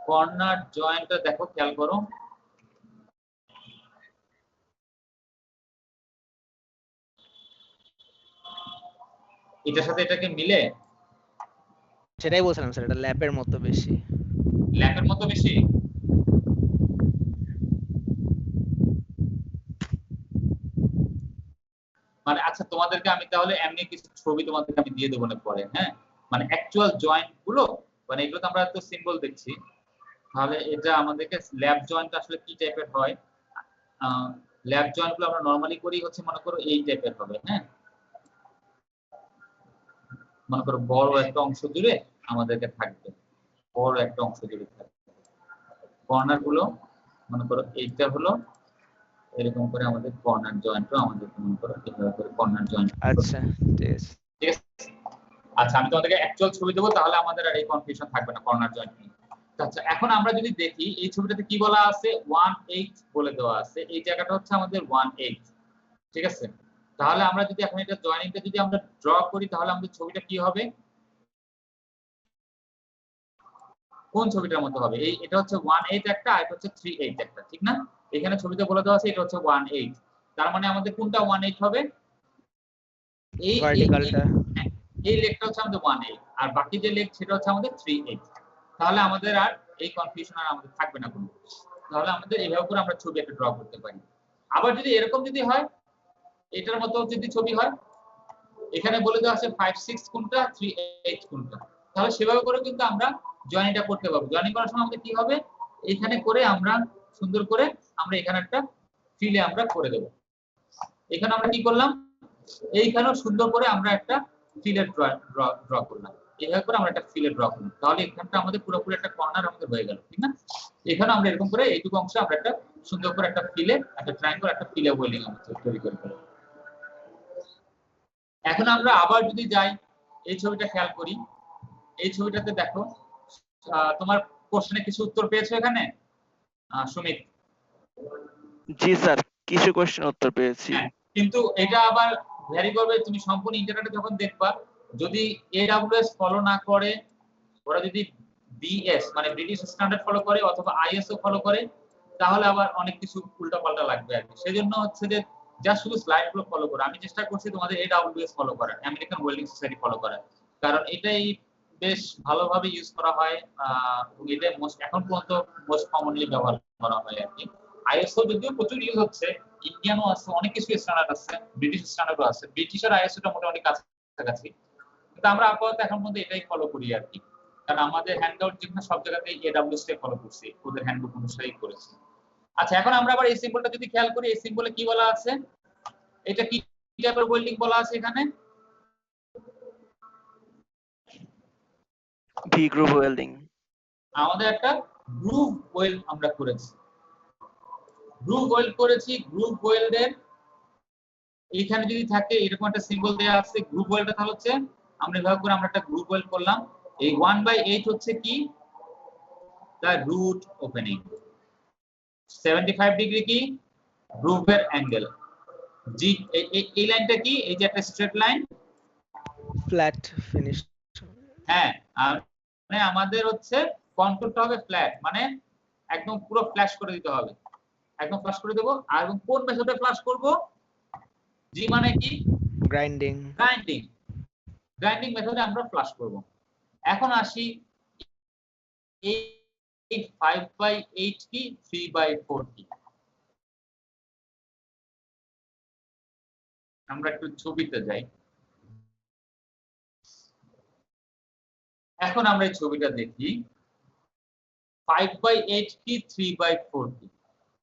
কর্নার জয়েন্টটা দেখো, খেয়াল করো, এটার সাথে এটাকে মিলে সেটাই বলছিলাম স্যার, এটা ল্যাপের মতো বেশি। ল্যাপের মতো বেশি? মানে আচ্ছা তোমাদেরকে আমি তাহলে এমনি কিছু ছবি তোমাদেরকে আমি দিয়ে দেবো না পরে, হ্যাঁ, মানে অ্যাকচুয়াল জয়েন্ট গুলো, মানে এগুলো তো আমরা তো সিম্বল দেখছি, তাহলে এটা আমাদেরকে ল্যাপ জয়েন্ট আসলে কি টাইপের হয়। ল্যাপ জয়েন্ট গুলো আমরা নরমালি করি হচ্ছে মনে করো এই টাইপের হবে, হ্যাঁ, মনে করো বড় একটা অংশ জুড়ে আমাদেরকে থাকবে, বড় একটা অংশ জুড়ে থাকবে, কর্নার গুলো মনে করো এইটা হলো এরকম করে আমাদের কর্নার জয়েন্টও আমাদের মনে করো এইভাবে করে কর্নার জয়েন্ট। আচ্ছা ঠিক আছে, ঠিক আছে। আচ্ছা আমি তোমাদেরকে অ্যাকচুয়াল ছবি দেবো, তাহলে আমাদের আর এই কনফিউশন থাকবে না কর্নার জয়েন্ট নিয়ে। আচ্ছা এখন আমরা যদি দেখি এই ছবিটাতে কি বলা আছে, 1/8 বলে দেওয়া আছে, এই জায়গাটা হচ্ছে আমাদের 1/8, ঠিক আছে। তাহলে আমরা যদি এখন এটা জয়েনিংটা যদি আমরা ড্র করি তাহলে আমাদের ছবিটা কি হবে, কোন ছবিটার মতো হবে? এই এটা হচ্ছে 1/8 একটা, আর এটা হচ্ছে 3/8 একটা, ঠিক না? এখানে ছবিতে বলে দেওয়া আছে এটা হচ্ছে 1/8, তার মানে আমাদের কোনটা 1/8 হবে? এই ভার্টিক্যালটা। হ্যাঁ, এই লেগটা হচ্ছে আমাদের 1/8 আর বাকি যে লেগ সেটা হচ্ছে আমাদের 3/8। তাহলে আমাদের আর এই কনফিউশন আর আমাদের থাকবে না কোনো। তাহলে আমাদের এইভাবে করে আমরা ছবি একটা ড্র করতে পারি। আবার যদি এরকম যদি হয়, এটার মতো যদি ছবি হয়, এখানে বলে দেওয়া আছে 5/6 কোনটা, 3/8 কোনটা, তাহলে সেভাবে করে কিন্তু আমরা জয়েনিংটা করতে পারবো। জয়েনিং করার সময় আমাদের কি হবে, এখানে করে আমরা সুন্দর করে আমরা এখানে একটা ফিলে আমরা করে দেব। এখানে আমরা কি করলাম, এইখানেও সুন্দর করে আমরা একটা ফিলের ড্র করলাম, এইভাবে করে আমরা একটা ফিলে ড্র করলাম, তাহলে এখানটা আমাদের পুরোপুরি একটা কর্নার আমাদের হয়ে গেল, ঠিক না? এখানে আমরা এরকম করে এইটুকু অংশে আমরা একটা সুন্দর করে একটা ফিলে, একটা ট্রায়াঙ্গল, একটা ফিলে ওয়েলিং আমরা তৈরি করে ফেললাম। এখন আমরা আবার যদি যাই এই ছবিটা খেয়াল করি, এই ছবিটাতে দেখো তোমার কোশ্চেনে কিছু উত্তর পেয়েছো এখানে সুমিত? জি স্যার, কিছু কোশ্চেন উত্তর পেয়েছি। হ্যাঁ, কিন্তু এটা আবার ভ্যারি করবে, তুমি সম্পূর্ণ ইন্টারনেটে যখন দেখবা, যদি AWS ফলো না করে, ওরা যদি BS মানে ব্রিটিশ স্ট্যান্ডার্ড ফলো করে অথবা ISO ফলো করে, তাহলে আবার অনেক কিছু উল্টাপাল্টা লাগবে আর কি। সেজন্য হচ্ছে যে যা শুধু স্লাইড গুলো ফলো করো, আমি চেষ্টা করছি তোমাদের AWS ফলো করার, আমেরিকান ওয়েল্ডিং সোসাইটি ফলো করার, কারণ এটাই বেশ ভালোভাবে ইউজ করা হয়, এটা মোস্ট এখন পর্যন্ত মোস্ট কমনলি ব্যবহার করা হয় আর কি। ISO যদিও প্রচুর ইউজ হচ্ছে, ইন্ডিয়ানও আছে, অনেক কিছু স্ট্যান্ডার্ড আছে, ব্রিটিশ স্ট্যান্ডার্ডও আছে, ব্রিটিশ আর ISOটা মোটামুটি কাছাকাছি, কিন্তু আমরা আপাতত এখন পর্যন্ত এটাই ফলো করি আর কি, কারণ আমাদের হ্যান্ডআউট যেখানে সব জায়গাতেই AWS টাই ফলো করছি, ওদের হ্যান্ডবুক অনুসারেই করেছি। আচ্ছা এখন আমরা আবার এই সিম্বলটা যদি খেয়াল করি, এই সিম্বলে কি বলা আছে, এটা কি টাইপের ওয়েল্ডিং বলা আছে এখানে, ভি গ্রুভ ওয়েল্ডিং। আমাদের একটা গ্রুভ ওয়েল্ড আমরা করেছি, গ্রুভ ওয়েল্ড করেছি। গ্রুভ ওয়েল্ডের এইখানে যদি থাকে এরকম একটা সিম্বল দেয়া আছে গ্রুভ ওয়েল্ডটা, তাহলে হচ্ছে আমরা এভাবে করে আমরা একটা গ্রুভ ওয়েল্ড করলাম। এই 1/8 হচ্ছে কি দা রুট ওপেনিং, 75 ডিগ্রি কি গ্রুভের অ্যাঙ্গেল। জি এই লাইনটা কি, এই যে একটা স্ট্রেট লাইন, ফ্ল্যাট ফিনিশ। হ্যাঁ মানে আমাদের হচ্ছে কন্ট্রোলটা হবে ফ্ল্যাট, মানে একদম পুরো ফ্ল্যাশ করে দিতে হবে, একদম ফ্ল্যাশ করে দেব। আর কোন মেথডে ফ্ল্যাশ করব, জি মানে কি গ্রাইন্ডিং। গ্রাইন্ডিং, গ্রাইন্ডিং মেথডে আমরা ফ্ল্যাশ করব। এখন আসি এই 5/8 কি 3/4 কি, আমরা একটু ছবিতে যাই। এখন আমরা এই ছবিটা দেখি 5/8 কি 3/4 কি,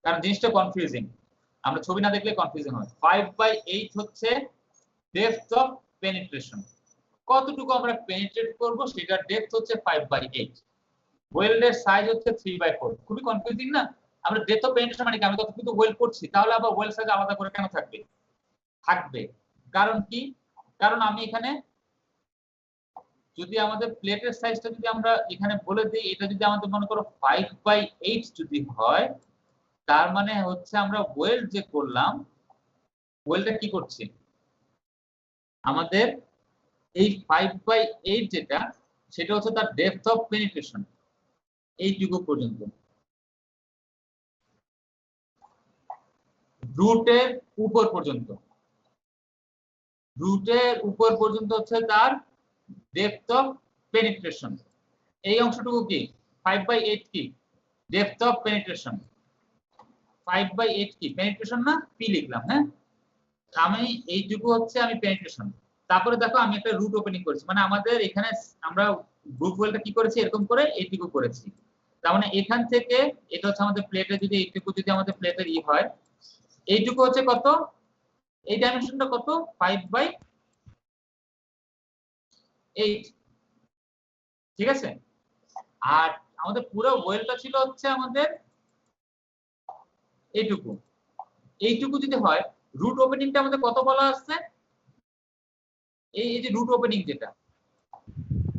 কারণ জিনিসটা কনফিউজিং, আমরা ছবি না দেখলে কনফিউজিং হয়। 5/8 হচ্ছে ডেপথ অফ পেনিট্রেশন, কতটুকু আমরা পেনিট্রেট করব সেটার ডেপথ হচ্ছে 5/8, ওয়েল্ডের সাইজ হচ্ছে 3/4। খুবই কনফিউজিং না? আমরা ডেপথ অফ পেনিট্রেশন মানে কি, আমি কতটুকু ওয়েল্ড করছি, তাহলে আবার ওয়েল্ড সাইজ আলাদা করে কেন থাকবে? থাকবে কারণ কি, কারণ আমি এখানে যদি আমাদের প্লেটের সাইজটা যদি আমরা এখানে বলে দিই, এটা যদি আমাদের মনে করো 5/8 যদি হয়, তার মানে হচ্ছে আমরা ওয়েল্ড যে করলাম, ওয়েল্ডটা কি করছি, আমাদের এই 5/8 যেটা সেটা হচ্ছে তার ডেপথ অফ পেনিট্রেশন, এইটুকু পর্যন্ত, রুটের উপর পর্যন্ত, রুটের উপর পর্যন্ত হচ্ছে তার ডেপথ অফ পেনিট্রেশন। এই অংশটুকু কি 5/8 কি ডেপথ অফ পেনিট্রেশন, 5/8 কি পেনিট্রেশন না, পি লিখলাম। হ্যাঁ, আমি এইটুকু হচ্ছে আমি পেনিট্রেশন। তারপরে দেখো আমি একটা রুট ওপেনিং করেছি, মানে আমাদের এখানে আমরা গ্রুপ ওয়েলটা কি করেছি, এরকম করে এইটুকু করেছি। তার মানে এখান থেকে এটা হচ্ছে আমাদের প্লেটে, যদি এইটুকু যদি আমাদের প্লেটের ই হয়, এইটুকু হচ্ছে কত, এই ডাইমেনশনটা কত 5/8, ঠিক আছে। আর আমাদের পুরো ওয়েলটা ছিল হচ্ছে আমাদের এইটুকু, এইটুকু যদি হয়, রুট ওপেনিংটা আমাদের কত বলা আছে, এই যে রুট ওপেনিং যেটা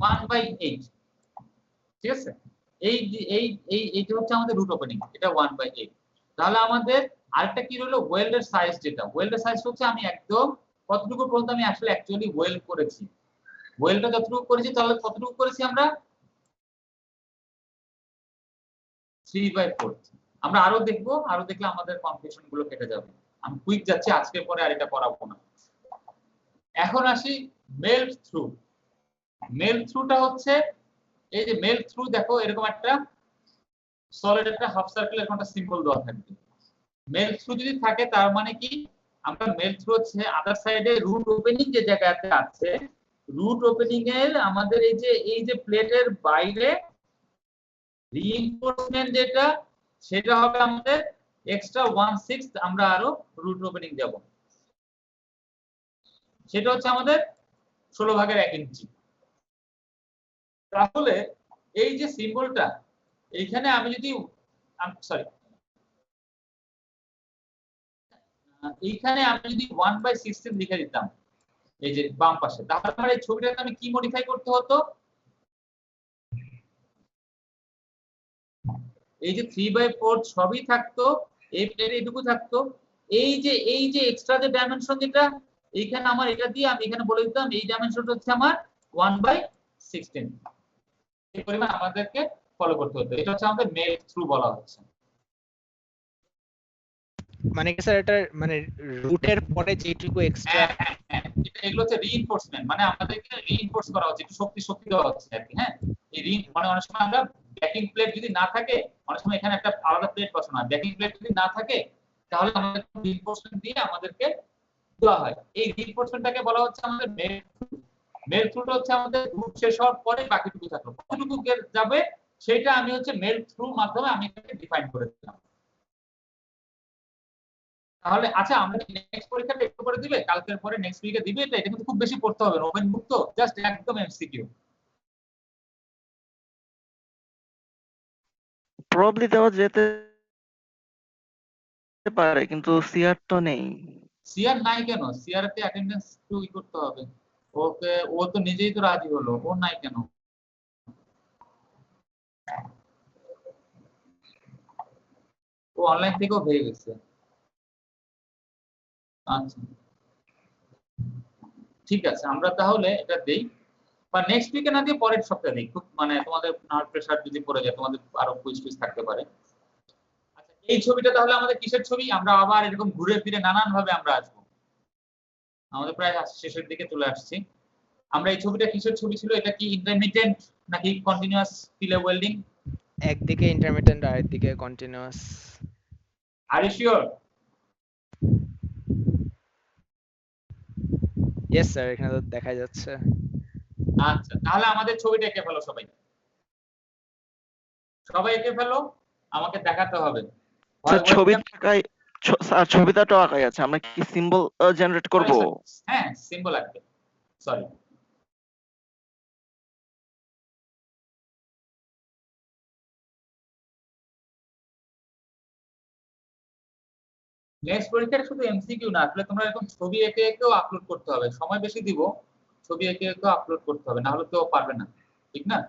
1/8, ঠিক আছে। এই এই এই এইটা হচ্ছে আমাদের রুট ওপেনিং, এটা 1/8। তাহলে আমাদের আরেকটা কি রইলো, ওয়েল্ডের সাইজ, যেটা ওয়েল্ডের সাইজ হচ্ছে আমি একদম কতটুকু পর্যন্ত আমি আসলে অ্যাকচুয়ালি ওয়েল্ড করেছি, ওয়েল্ডটা যতটুকু করেছি, তাহলে কতটুকু করেছি আমরা 3/4। আমরা আরো দেখবো, আরো দেখলে আমাদের কনফিউশন গুলো কেটে যাবে। আমি কুইক যাচ্ছি, আজকে পরে আর এটা করাবো না। এখন আসি মেল্ট থ্রু। মেল্ট থ্রুটা হচ্ছে এই যে মেল্ট থ্রু, দেখো এরকম একটা সলিড একটা হাফ সার্কেল এরকম একটা সিম্বল দেওয়া থাকবে। মেল্ট থ্রু যদি থাকে তার মানে কি, আমরা মেল্ট থ্রু হচ্ছে আদার সাইডে রুট ওপেনিং যে জায়গাতে আছে, রুট ওপেনিং এর আমাদের এই যে প্লেটের বাইরে রিইনফোর্সমেন্ট যেটা, সেটা হবে আমাদের এক্সট্রা 1/6, আমরা আরো রুট ওপেনিং দেব, সেটা হচ্ছে আমাদের 16/1 ইঞ্চি। তাহলে এই যে সিম্বলটা, এইখানে আমি যদি সরি, এইখানে আমি যদি 1/16 লিখে দিতাম এই যে বাম পাশে, তাহলে আমার এই ছবিটাকে আমি কি মডিফাই করতে হতো, এই যে 3/4 সবই থাকতো, এই প্লেটে এইটুকু থাকতো, এই যে এক্সট্রা যে ডাইমেনশন যেটা এইখানে আমার, এটা দিয়ে আমি এখানে বলে দিতাম এই ডাইমেনশনটা হচ্ছে আমার 1/16, এই পরিমাণ আমাদেরকে ফলো করতে হতো। এটা হচ্ছে আমাদের মেল্ট থ্রু বলা হচ্ছে। মানে কি স্যার, এটা মানে রুটের পরে যেটুকু এক্সট্রা, এগুলো হচ্ছে রিইনফোর্সমেন্ট, মানে আমাদেরকে রিইনফোর্স করা হচ্ছে, একটু শক্তি দেওয়া হচ্ছে আর কি। হ্যাঁ, এই মানে অনেক সময় আমরা ব্যাকিং প্লেট যদি না থাকে, অনেক সময় এখানে একটা আলাদা প্লেট বসানো হয়, ব্যাকিং প্লেট যদি না থাকে তাহলে আমাদের রিইনফোর্সমেন্ট দিয়ে আমাদেরকে দেওয়া হয়। এই রিইনফোর্সমেন্টটাকে বলা হচ্ছে আমাদের মেল্ট থ্রু। মেল্ট থ্রুটা হচ্ছে আমাদের রুট শেষ হওয়ার পরে বাকিটুকু থাকলো, কতটুকু যাবে সেটা আমি হচ্ছে মেল্ট থ্রু মাধ্যমে আমি এটাকে ডিফাইন করে দিলাম। তাহলে আচ্ছা, আমরা কি নেক্সট পরীক্ষাটা একটু করে দিবে, কালকের পরে নেক্সট উইকে দিবে, এটা কিন্তু খুব বেশি পড়তে হবে না, ওপেন বুক তো, জাস্ট একদম এমসিকিউ। প্রবাবলি দেওয়া যেতে পারে, কিন্তু সিআর তো নেই। সিআর নাই কেন? সিআর তে অ্যাটেন্ডেন্স তো করতে হবে। ওকে, ও তো নিজেই তো রাজি হলো, ও নাই কেন? ও অনলাইন থেকেও হয়ে গেছে। আচ্ছা ঠিক আছে, আমরা তাহলে এটা দেই, বা নেক্সট উইকে না দিয়ে পরের সপ্তাহে দিই। খুব মানে তোমাদের নার্ভ প্রেসার যদি পড়ে যায়, তোমাদের আরো কুইজ টুইজ থাকতে পারে। আচ্ছা, এই ছবিটা তাহলে আমাদের কিসের ছবি? আমরা আবার এরকম ঘুরে ফিরে নানান ভাবে আমরা আসবো, আমাদের প্রায় শেষের দিকে চলে আসছি। আমরা এই ছবিটা কিসের ছবি ছিল? এটা কি ইন্টারমিডিয়েন্ট নাকি কন্টিনিউয়াস পিলে ওয়েল্ডিং? একদিকে ইন্টারমিটেন্ট আর একদিকে continuous. Are you sure? Yes sir, এখানে তো দেখা যাচ্ছে। আচ্ছা, তাহলে আমাদের ছবিটা এঁকে ফেলো সবাই, সবাই এঁকে ফেলো, আমাকে দেখাতে হবে। স্যার ছবিটাও আঁকাই আছে, আমরা কি সিম্বল জেনারেট করব? হ্যাঁ, সিম্বল আঁকবে, সরি। নেক্সট পরীক্ষাটা শুধু এমসিকিউ না, আসলে তোমরা এরকম ছবি এঁকে এঁকেও আপলোড করতে হবে, সময় বেশি দিব, ছবি এঁকে এঁকেও আপলোড করতে হবে, না হলে কেউ পারবে না, ঠিক না?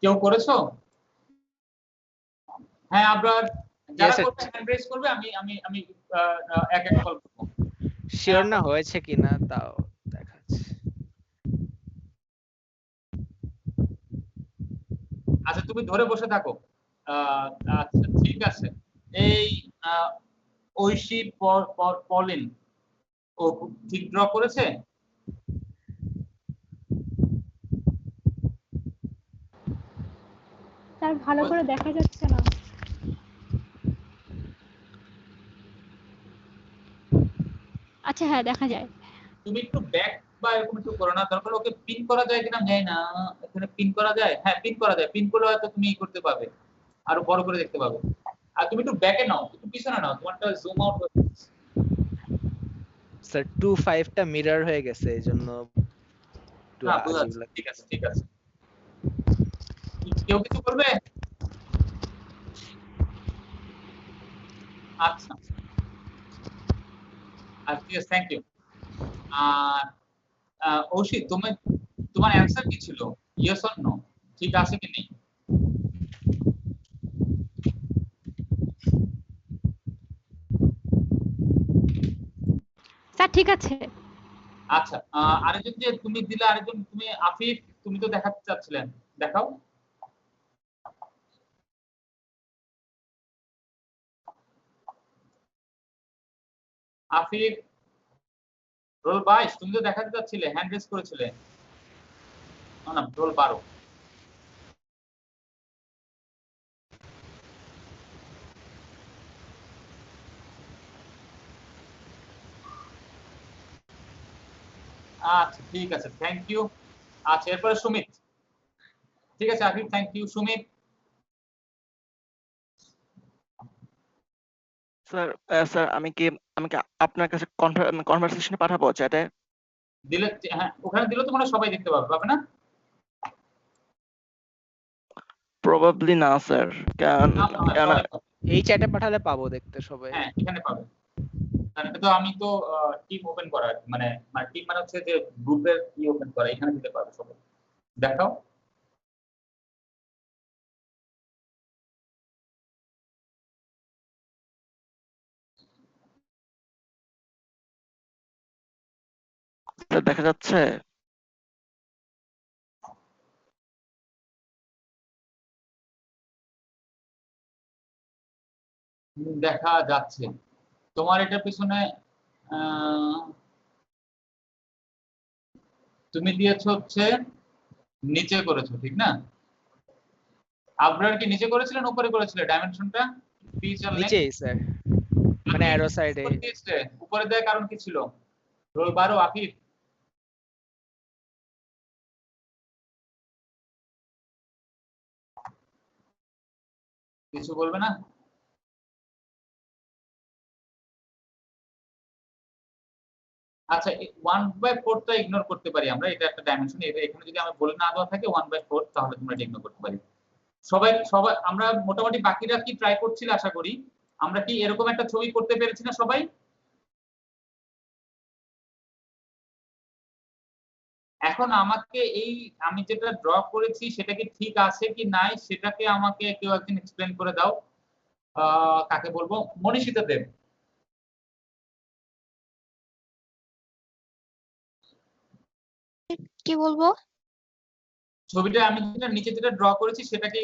কেউ করেছো? হ্যাঁ, আপনার যারা Yes, sir. করবে হ্যান্ড রেজ করবে, আমি আমি আমি এক এক কল করব। শিওর না হয়েছে কিনা তাও দেখাচ্ছে। আচ্ছা, তুমি ধরে বসে থাকো। আচ্ছা ঠিক আছে। এই ঐশী পলিন, ও ঠিক ড্র করেছে? স্যার ভালো করে দেখা যাচ্ছে না। আচ্ছা হ্যাঁ দেখা যায়। তুমি একটু ব্যাক বা এরকম একটু করো না, দরকার ওকে পিন করা যায় কিনা জানি না। এখানে পিন করা যায়, হ্যাঁ পিন করা যায়, পিন করলে হয়তো তুমি ই করতে পাবে, আরো বড় করে দেখতে পাবে। আর তুমি একটু ব্যাকে নাও, একটু পিছনে নাও, তোমারটা জুম আউট হয়ে যাচ্ছে। স্যার 25 টা মিরর হয়ে গেছে, এইজন্য একটু না আজীব বুঝাচ্ছি, লাগছে। ঠিক আছে ঠিক আছে। কেউ কিছু করবে? আচ্ছা আচ্ছা ঠিক আছে, থ্যাংক ইউ। আর ঐশী, তোমার অ্যানসার কি ছিল? ইয়েস অর নো, ঠিক আছে কি নেই? স্যার ঠিক আছে। আচ্ছা, আরেকজন যে তুমি দিলে, আরেকজন তুমি আফিফ, তুমি তো দেখাতে চাচ্ছিলেন, দেখাও। আফিফ রোল 22, তুমি তো দেখাতে চাচ্ছিলে, হ্যান্ড রেজ করেছিলে। না না, রোল 12। আচ্ছা ঠিক আছে, থ্যাংক ইউ। আচ্ছা এরপরে সুমিত। ঠিক আছে Afif, thank you. Sumit. Sir sir আমি কি আপনার কাছে কনভারসেশনে পাঠাবো চ্যাটে? দিলে, হ্যাঁ ওখানে দিলে তো মনে হয় সবাই দেখতে পাবে, পাবে না? প্রবাবলি না স্যার, কারণ না, সবাই পাবে। এই চ্যাটে পাঠালে পাবো দেখতে সবাই। হ্যাঁ এখানে পাবে, কারণ এটা তো আমি তো টিম ওপেন করা আর কি, মানে টিম মানে হচ্ছে যে গ্রুপের ওপেন করা, এখানে দিতে পারবে সবাই। দেখাও। স্যার দেখা যাচ্ছে? দেখা যাচ্ছে। তোমার এটার পিছনে তুমি দিয়েছো হচ্ছে নিচে করেছো, ঠিক না? আবরার কি নিচে করেছিলেন উপরে করেছিলে ডাইমেনশনটা? নিচেই স্যার, মানে অ্যারো সাইডে। উপরে দেওয়ার কারণ কি ছিল? রোল 12 আফিফ। কিছু বলবে না? আচ্ছা 1/4টা ইগনোর করতে পারি আমরা, এটা একটা ডাইমেনশন। এখানে যদি আমি বলে না দেওয়া থাকে 1/4 তাহলে তোমরা এটা ইগনোর করতে পারি। সবাই সবাই আমরা মোটামুটি বাকিরা কি ট্রাই করছিল আশা করি। আমরা কি এরকম একটা ছবি করতে পেরেছি না সবাই? এখন আমাকে এই আমি যেটা ড্র করেছি সেটা কি ঠিক আছে কি নাই সেটাকে আমাকে কেউ একদিন এক্সপ্লেন করে দাও। কাকে বলবো? মনীষিতা দেব। কি বলবো? ছবিটা আমি যেটা নিচে যেটা ড্র করেছি সেটা কি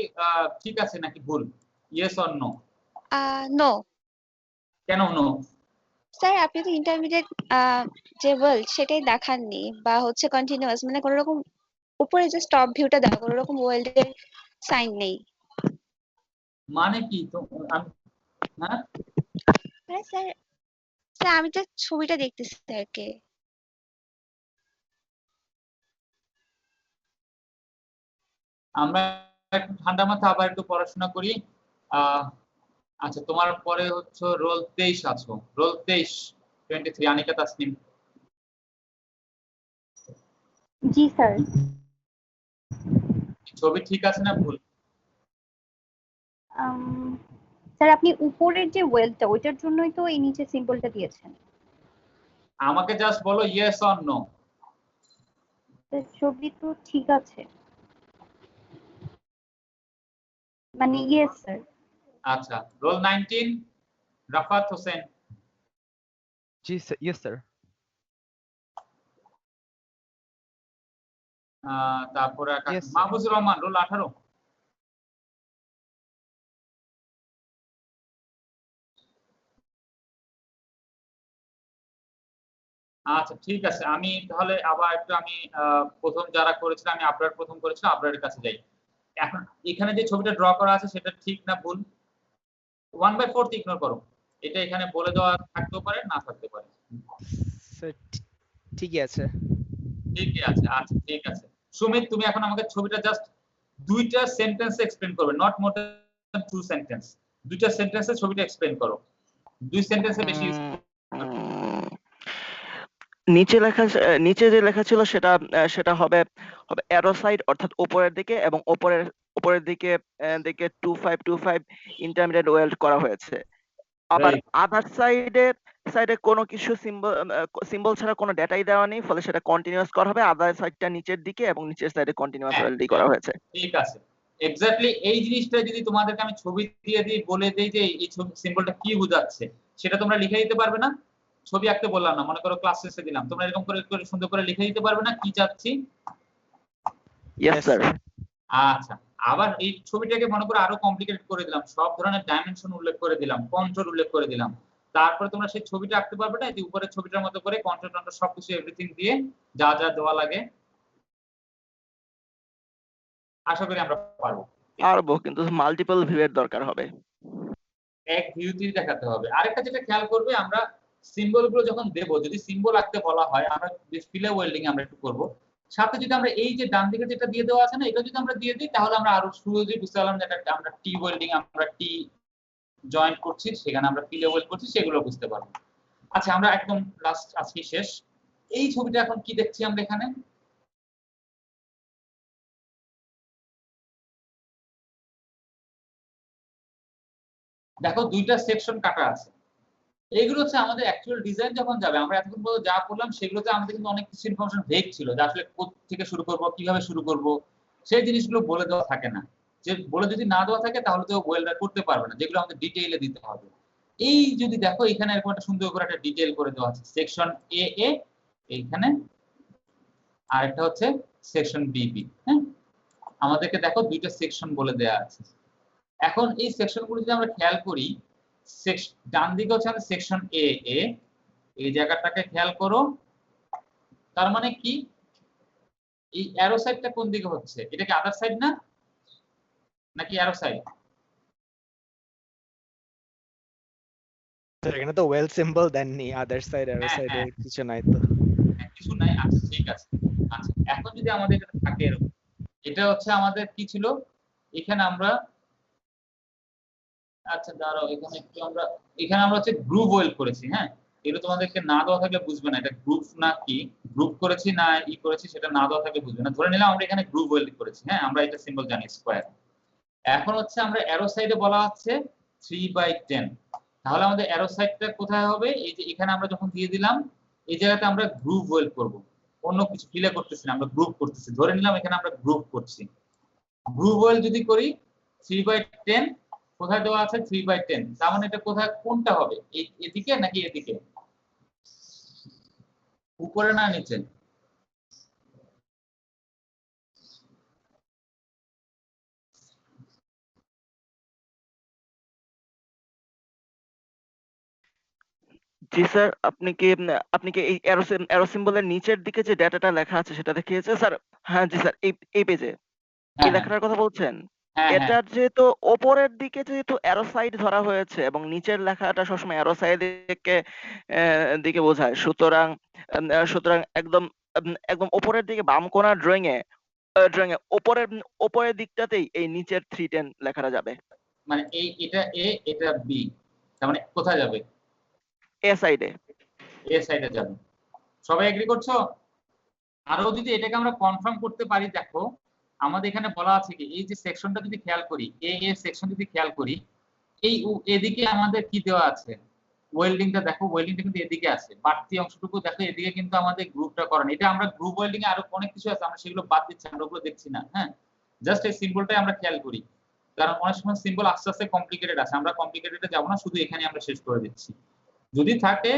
ঠিক আছে নাকি ভুল? Yes or no? নো। কেন নো? স্যার আপনি তো ইন্টারমিডিয়েট যে ওয়ার্ল্ড সেটাই দেখাননি, বা হচ্ছে কন্টিনিউয়াস, মানে কোনো রকম উপরে যে টপ ভিউটা দেওয়া, কোনো রকম ওয়ার্ল্ডের সাইন নেই। মানে কি তো হ্যাঁ স্যার স্যার আমি তো ছবিটা দেখতেছি স্যারকে। আমরা একটু ঠান্ডা মাথা আবার একটু পড়াশোনা করি। আচ্ছা তোমার পরে হচ্ছে রোল 23 আছো, রোল 23 আনিকা তাসনিম। জি স্যার। ছবি ঠিক আছে না ভুল? স্যার আপনি উপরের যে ওয়েলটা ওইটার জন্যই তো এই নিচে সিম্বলটা দিয়েছেন। আমাকে জাস্ট বলো ইয়েস অর নো। ছবি তো ঠিক আছে, মানে ইয়েস স্যার। আচ্ছা রোল 19 রাফাত হোসেন। জি স্যার, ইয়েস স্যার। তারপরে Yes, sir. Mahfuzur Rahman roll 18। আচ্ছা ঠিক আছে, আমি তাহলে আবার একটু আমি প্রথম যারা করেছিলাম আমি আপনার প্রথম করেছিলাম আপনার কাছে যাই। এখন এখানে যে ছবিটা ড্র করা আছে সেটা ঠিক না ভুল? 1/4 ইগনোর করো, এটা এখানে বলে দেওয়া থাকতেও পারে না থাকতে পারে। স্যার ঠিকই আছে। ঠিকই আছে, আচ্ছা ঠিক আছে। সুমিত তুমি এখন আমাকে ছবিটা জাস্ট দুইটা সেন্টেন্সে এক্সপ্লেন করবে, নট মোর দ্যান 2 সেন্টেন্স। দুইটা সেন্টেন্সে ছবিটা এক্সপ্লেন করো, 2 সেন্টেন্সে বেশি use নিচে যে লেখা ছিল সেটা হবে অ্যারো সাইড, অর্থাৎ উপরের দিকে, এবং উপরের দিকে 2525 ইন্টারমিডিয়েট ওয়েল্ড করা হয়েছে। আবার আদার সাইডে কোনো কিছু সিম্বল ছাড়া কোনো ডেটাই দেওয়া নেই, ফলে সেটা কন্টিনিউয়াস করা হবে। আদার সাইডটা নিচের দিকে এবং নিচের সাইডে কন্টিনিউয়াস ওয়েল্ডই করা হয়েছে। ঠিক আছে, এক্স্যাক্টলি এই জিনিসটা যদি তোমাদেরকে আমি ছবি দিয়ে দিই, বলে দেই যে এই সিম্বলটা কি বোঝাচ্ছে, সেটা তোমরা লিখে দিতে পারবে না? ছবি আঁকতে বললাম না, মনে করো ক্লাস শেষে দিলাম, তোমরা এরকম করে সুন্দর করে লিখে দিতে পারবে না কি চাচ্ছি? Yes sir. আচ্ছা আবার এই ছবিটাকে মনে করো আরো কমপ্লিকেটেড করে দিলাম, সব ধরনের ডাইমেনশন উল্লেখ করে দিলাম, কন্ট্রোল উল্লেখ করে দিলাম, তারপরে তোমরা সেই ছবিটা আঁকতে পারবে না? যে উপরের ছবিটার মতো করে কন্ট্রোল সবকিছু এভরিথিং দিয়ে যা যা দেওয়া লাগে। আশা করি আমরা পারবো, কিন্তু মাল্টিপল ভিউ এর দরকার হবে। এক ভিউতেই দেখাতে হবে। আরেকটা যেটা খেয়াল করবে, আমরা সিম্বল গুলো যখন দেব, যদি সিম্বল আঁকতে বলা হয় আমরা ফিলে ওয়েল্ডিং আমরা একটু করব, সাথে যদি আমরা এই যে ডান দিকে যেটা দিয়ে দেওয়া আছে না, এটা যদি আমরা দিয়ে দিই তাহলে আমরা আরো সহজেই বুঝতে পারলাম যে এটা আমরা টি ওয়েল্ডিং, আমরা টি জয়েন্ট করছি, সেখানে আমরা ফিলে ওয়েল্ড করছি, সেগুলো বুঝতে পারবো। আচ্ছা, আমরা একদম লাস্ট আজকে শেষ। এই ছবিটা এখন কি দেখছি আমরা এখানে? দেখো দুইটা সেকশন কাটা আছে। এইগুলো হচ্ছে আমাদের অ্যাকচুয়াল ডিজাইন যখন যাবে, আমরা এতক্ষণ পর্যন্ত যা করলাম সেগুলোতে আমাদের কিন্তু অনেক কিছু ইনফরমেশন ভেগ ছিল, যে আসলে কোথা থেকে শুরু করব, কিভাবে শুরু করব, সেই জিনিসগুলো বলে দেওয়া থাকে না। যে বলে যদি না দেওয়া থাকে তাহলে তো ওয়েল্ডার করতে পারবে না, যেগুলো আমাদের ডিটেইলে দিতে হবে। এই যদি দেখো এখানে এরকম একটা সুন্দর করে একটা ডিটেইল করে দেওয়া আছে, সেকশন এ এ এইখানে, আর একটা হচ্ছে সেকশন বি বি। হ্যাঁ, আমাদেরকে দেখো দুইটা সেকশন বলে দেওয়া আছে। এখন এই সেকশনগুলো যদি আমরা খেয়াল করি, ডান দিকে হচ্ছে আমাদের সেকশন এ এ, এই জায়গাটাকে খেয়াল করো। তার মানে কি, এই অ্যারো সাইডটা কোন দিকে হচ্ছে? এটা কি আদার সাইড না, নাকি অ্যারো সাইড? স্যার এখানে তো ওয়েল সিম্বল দেননি, আদার সাইড অ্যারো সাইডে কিছু নাই তো। কিছু নাই, আচ্ছা ঠিক আছে। আচ্ছা, এখন যদি আমাদের এটা থাকে এরকম, এটা হচ্ছে আমাদের কি ছিল এখানে আমরা, আচ্ছা দাঁড়াও, এখানে একটু আমরা হচ্ছে গ্রুপ ওয়েল্ড করেছি। হ্যাঁ, এটা তোমাদেরকে না দেওয়া থাকলে বুঝবে না এটা গ্রুপ না কি, গ্রুপ করেছি না ই করেছি সেটা না দেওয়া থাকলে বুঝবে না। ধরে নিলাম আমরা এখানে গ্রুপ ওয়েল্ড করেছি। হ্যাঁ, আমরা এটা সিম্বল জানি স্কয়ার। এখন হচ্ছে আমরা অ্যারো সাইডে বলা হচ্ছে 3/10, তাহলে আমাদের অ্যারো সাইডটা কোথায় হবে? এই যে এখানে আমরা যখন দিয়ে দিলাম, এই জায়গাতে আমরা গ্রুপ ওয়েল্ড করব, অন্য কিছু ফিলে করতেছি না, আমরা গ্রুপ করতেছি। ধরে নিলাম এখানে আমরা গ্রুপ করছি। গ্রুপ ওয়েল্ড যদি করি 3/10, কোথায় দেওয়া আছে 3/10, তার মানে এটা কোথায়, কোনটা হবে, এই এদিকে নাকি এদিকে, উপরে না নিচে? জি স্যার, আপনি কি এই অ্যারো সিম্বলের নিচের দিকে যে ডেটাটা লেখা আছে সেটা দেখিয়েছে স্যার? হ্যাঁ জি স্যার, এই পেজে এই লেখাটার কথা বলছেন? এটার যেহেতু ওপরের দিকে যেহেতু অ্যারো সাইড ধরা হয়েছে এবং নিচের লেখাটা সবসময় অ্যারো সাইড দিকে বোঝায়, সুতরাং একদম ওপরের দিকে বাম কোণার ড্রয়িং এ ওপরের দিকটাতেই এই নিচের 310 লেখাটা যাবে। মানে এটা এ, এটা বি, তার মানে কোথায় যাবে? এ সাইডে যাবে। সবাই এগ্রি করছো? আরো যদি এটাকে আমরা কনফার্ম করতে পারি, দেখো আমাদের এখানে বলা আছে কি, এই যে সেকশনটা যদি খেয়াল করি, এ সেকশন যদি খেয়াল করি, এই এদিকে আমাদের কি দেওয়া আছে, ওয়েল্ডিংটা দেখো, ওয়েল্ডিংটা কিন্তু এদিকে আছে, বাড়তি অংশটুকু দেখো এদিকে কিন্তু আমাদের গ্রুপটা করানো। এটা আমরা গ্রুপ ওয়েল্ডিং এ আরো অনেক কিছু আছে, আমরা সেগুলো বাদ দিচ্ছি, আমরা ওগুলো দেখছি না। হ্যাঁ, জাস্ট এই সিম্বলটাই আমরা খেয়াল করি, কারণ অনেক সময় সিম্বল আস্তে আস্তে কমপ্লিকেটেড আছে, আমরা কমপ্লিকেটেডে যাব না, শুধু এখানে আমরা শেষ করে দিচ্ছি। যদি থাকে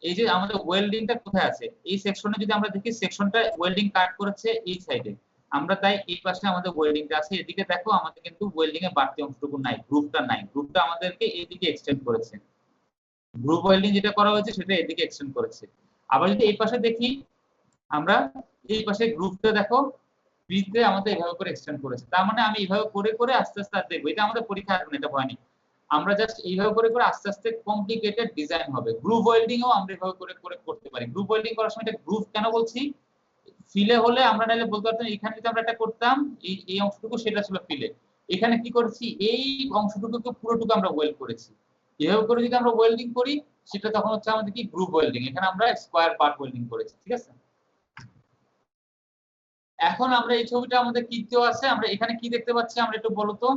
এই যে আমাদের ওয়েল্ডিংটা কোথায় আছে, এই সেকশনে যদি আমরা দেখি, সেকশনটা ওয়েল্ডিং কাট করেছে এই সাইডে, আমরা তাই এই পাশে আমাদের ওয়েল্ডিংটা আছে। এদিকে দেখো আমাদের কিন্তু ওয়েল্ডিং এর বাড়তি অংশটুকু নাই, গ্রুপটা নাই, গ্রুপটা আমাদেরকে এইদিকে এক্সটেন্ড করেছে, গ্রুপ ওয়েল্ডিং যেটা করা হয়েছে সেটা এদিকে এক্সটেন্ড করেছে। আবার যদি এই পাশে দেখি, আমরা এই পাশে গ্রুপটা দেখো বিতে আমাদের এইভাবে করে এক্সটেন্ড করেছে, তার মানে আমি এইভাবে করে করে আস্তে আস্তে দেখবো, এটা আমাদের পরীক্ষা আসবে না, এটা ভয় নেই, আমরা জাস্ট এইভাবে করে করে আস্তে আস্তে কমপ্লিকেটেড ডিজাইন হবে। গ্রুপ ওয়েল্ডিং ও আমরা এইভাবে করে করে করতে পারি। গ্রুপ ওয়েল্ডিং করার সময় এটা গ্রুপ কেন বলছি, ফিলে হলে আমরা নাইলে বলতে পারতাম এখানে যদি আমরা এটা করতাম, এই অংশটুকু সেটা ছিল ফিলে, এখানে কি করেছি, এই অংশটুকুকে পুরোটুকু আমরা ওয়েল্ড করেছি। এভাবে করে যদি আমরা ওয়েল্ডিং করি, সেটা তখন হচ্ছে আমাদের কি গ্রুপ ওয়েল্ডিং, এখানে আমরা স্কয়ার পার্ট ওয়েল্ডিং করেছি। ঠিক আছে, এখন আমরা এই ছবিটা আমাদের কি দেওয়া আছে, আমরা এখানে কি দেখতে পাচ্ছি, আমরা একটু বলো তো,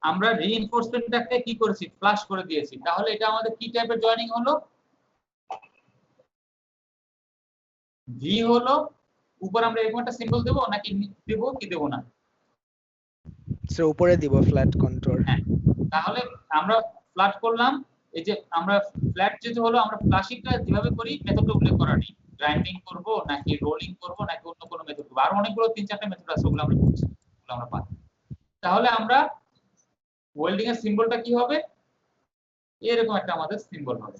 আমরা রিইনফোর্সমেন্টটাকে কি করেছি, ফ্লাশ করে দিয়েছি, তাহলে এটা আমাদের কি টাইপের জয়েনিং হলো, ভি হলো, উপর আমরা এরকম একটা সিম্বল দেব নাকি দেব কি দেব না? স্যার উপরে দিব ফ্ল্যাট কন্ট্রোল। হ্যাঁ, তাহলে আমরা ফ্ল্যাট করলাম, এই যে আমরা ফ্ল্যাট যেটা হলো, আমরা ফ্লাশিংটা যেভাবে করি মেথডটা উল্লেখ করা নেই, গ্রাইন্ডিং করব নাকি রোলিং করব নাকি অন্য কোনো মেথড করব, আর অনেকগুলো 3-4টা মেথড আছে, ওগুলো আমরা বুঝছি, ওগুলো আমরা পাই। তাহলে আমরা ওয়েল্ডিং এর সিম্বলটা কি হবে, এরকম একটা আমাদের সিম্বল হবে।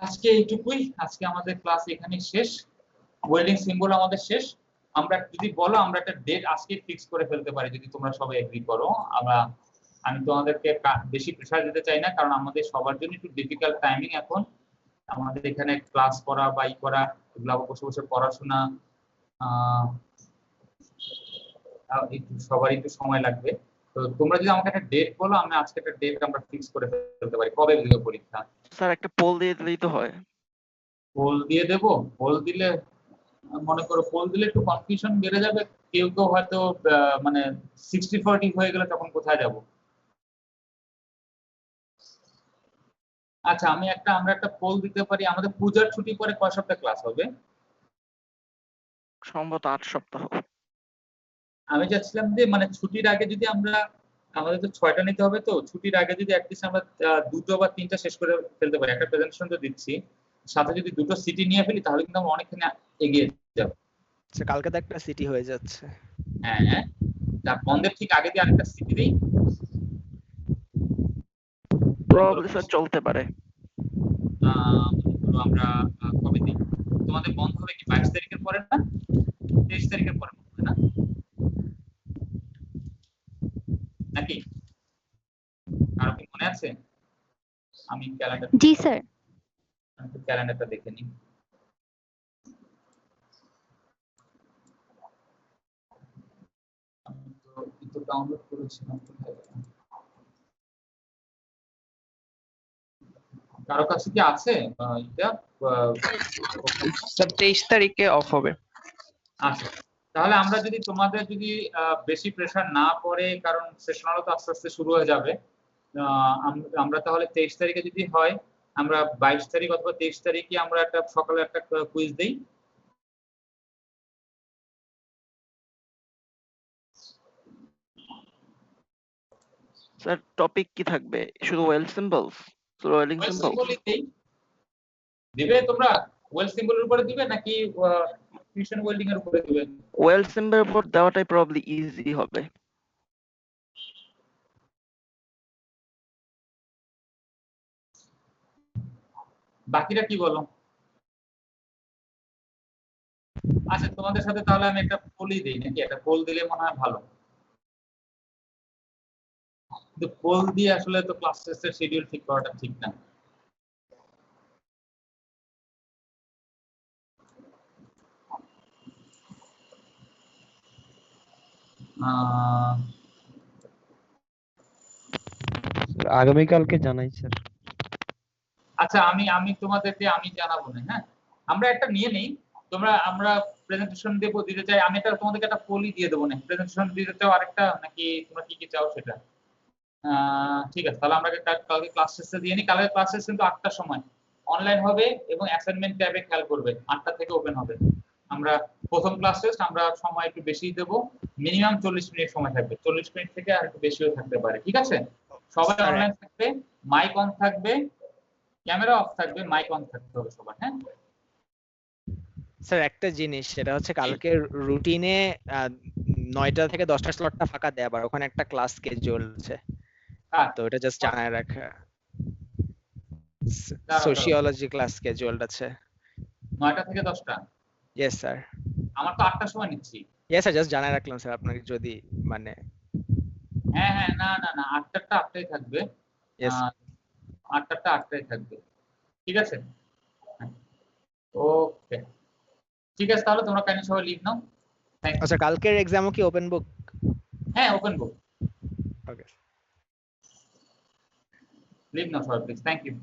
আজকে এইটুকুই, আজকে আমাদের ক্লাস এখানে শেষ, ওয়েল্ডিং সিম্বল আমাদের শেষ। আমরা যদি বলো আমরা একটা ডেট আজকে ফিক্স করে ফেলতে পারি, যদি তোমরা সবাই এগ্রি করো, আমরা আমি তোমাদেরকে বেশি প্রেসার দিতে চাই না, কারণ আমাদের সবার জন্য একটু ডিফিকাল্ট টাইমিং এখন। আমাদের এখানে ক্লাস করা বা ই করা, এগুলো বসে বসে পড়াশোনা, একটু সবারই একটু সময় লাগবে। তো তোমরা যদি আমাকে একটা ডেট বলো, আমি আজকে একটা ডেট আমরা ফিক্স করে ফেলতে পারি। কবে দিবে পরীক্ষা? স্যার একটা পোল দিয়ে দিলেই তো হয়। পোল দিয়ে দেবো? পোল দিলে মনে করো পোল দিলে একটু কনফিউশন বেড়ে যাবে, কেউ কেউ হয়তো মানে 60-40 হয়ে গেলে তখন কোথায় যাব? আচ্ছা আমরা একটা পোল দিতে পারি। আমাদের পূজার ছুটি পরে কয় সপ্তাহ ক্লাস হবে? সম্ভবত 8 সপ্তাহ। আমি চাচ্ছিলাম যে মানে ছুটির আগে যদি আমাদের তো 6টা নিতে হবে, তো ছুটির আগে যদি অ্যাটলিস্ট আমরা 2টো বা 3টা শেষ করে ফেলতে পারি। একটা প্রেজেন্টেশন তো দিচ্ছি, সাথে যদি 2টো সিটি নিয়ে ফেলি তাহলে কিন্তু আমরা অনেকখানি এগিয়ে যাব। আচ্ছা, কালকে তো একটা সিটি হয়ে যাচ্ছে। হ্যাঁ, তার বন্ধের ঠিক আগে দিয়ে আরেকটা সিটি দেই। প্রবাবলি স্যার চলতে পারে। আমরা কবে দিই? তোমাদের বন্ধ হবে কি 22 তারিখের পরে না 23 তারিখের পরে না নাকি? আর কি মনে আছে? আমি ক্যালেন্ডার, জি স্যার। আমি ক্যালেন্ডারটা দেখে নিই। আমি তো ডাউনলোড করেছিলাম। কারো কাছে কি আছে এটা? স্যার 23 তারিখে অফ হবে। আচ্ছা, তাহলে আমরা যদি তোমাদের যদি বেশি প্রেসার না পড়ে, কারণ সেশনালও তো আস্তে আস্তে শুরু হয়ে যাবে, আমরা তাহলে 23 তারিখে যদি হয়, আমরা 22 তারিখ অথবা 23 তারিখে আমরা একটা সকালে একটা কুইজ দেই। স্যার টপিক কি থাকবে? শুধু ওয়েল সিম্বলস, শুধু ওয়েলিং সিম্বলস দিবে? তোমরা ওয়েল সিম্বলের উপরে দিবে নাকি ফিউশন ওয়েল্ডিং এর উপরে দিবে? ওয়েল সিম্বলের উপর দেওয়াটাই প্রবাবলি ইজি হবে। বাকিরা কি বলো? আচ্ছা, তোমাদের সাথে তাহলে আমি একটা পোলই দিই নাকি? একটা পোল দিলে মনে হয় ভালো। কিন্তু পোল দিয়ে আসলে তো ক্লাস টেস্টের শিডিউল ঠিক করাটা ঠিক না। আগামীকালকে জানাই স্যার। আচ্ছা, আমি তোমাদেরকে আমি জানাবো না। হ্যাঁ, আমরা একটা নিয়ে নেই। আমরা প্রেজেন্টেশন দিতে চাই, আমি তোমাদেরকে একটা পোলই দিয়ে দেবো না। প্রেজেন্টেশন দিতে চাও আরেকটা, নাকি তোমরা কি কি চাও সেটা? ঠিক আছে, তাহলে আমরা কালকে ক্লাস শেষে দিয়ে নিই। কালকে ক্লাস শেষ কিন্তু 8টার সময় অনলাইন হবে এবং অ্যাসাইনমেন্ট ট্যাবে খেয়াল করবে 8টা থেকে ওপেন হবে। আমরা প্রথম ক্লাস টেস্ট আমরা সময় একটু বেশি দেব, মিনিমাম 40 মিনিট সময় থাকবে। 40 মিনিট থেকে আর একটু বেশিও থাকতে পারে। ঠিক আছে, সবাই অনলাইন থাকবে, মাইক অন থাকবে, ক্যামেরা অফ থাকবে, মাইক অন থাকতে হবে সবার। হ্যাঁ স্যার, একটা জিনিস সেটা হচ্ছে কালকে রুটিনে 9টা থেকে 10টা স্লটটা ফাঁকা দেয়, আবার ওখানে একটা ক্লাস স্কেডিউল আছে, তো এটা জাস্ট জানায় রাখা। সোশিওলজি ক্লাস স্কেডিউলড আছে 9টা থেকে 10টা। Yes sir. আমার তো 8টার সময় নিচ্ছি। ইয়েস স্যার, জাস্ট জানায় রাখলাম স্যার আপনাকে যদি মানে। হ্যাঁ, না 8টাটা 8টাই থাকবে। ইয়েস, 8টাটা 8টাই থাকবে। ঠিক আছে, ওকে ঠিক আছে, তাহলে তোমরা কাইন্ডলি সবাই লিভ নাও। Thank you. আচ্ছা, কালকের এক্সামও কি ওপেন বুক? হ্যাঁ, ওপেন বুক। ওকে, লিভ নাও সবাই প্লিজ। Thank you.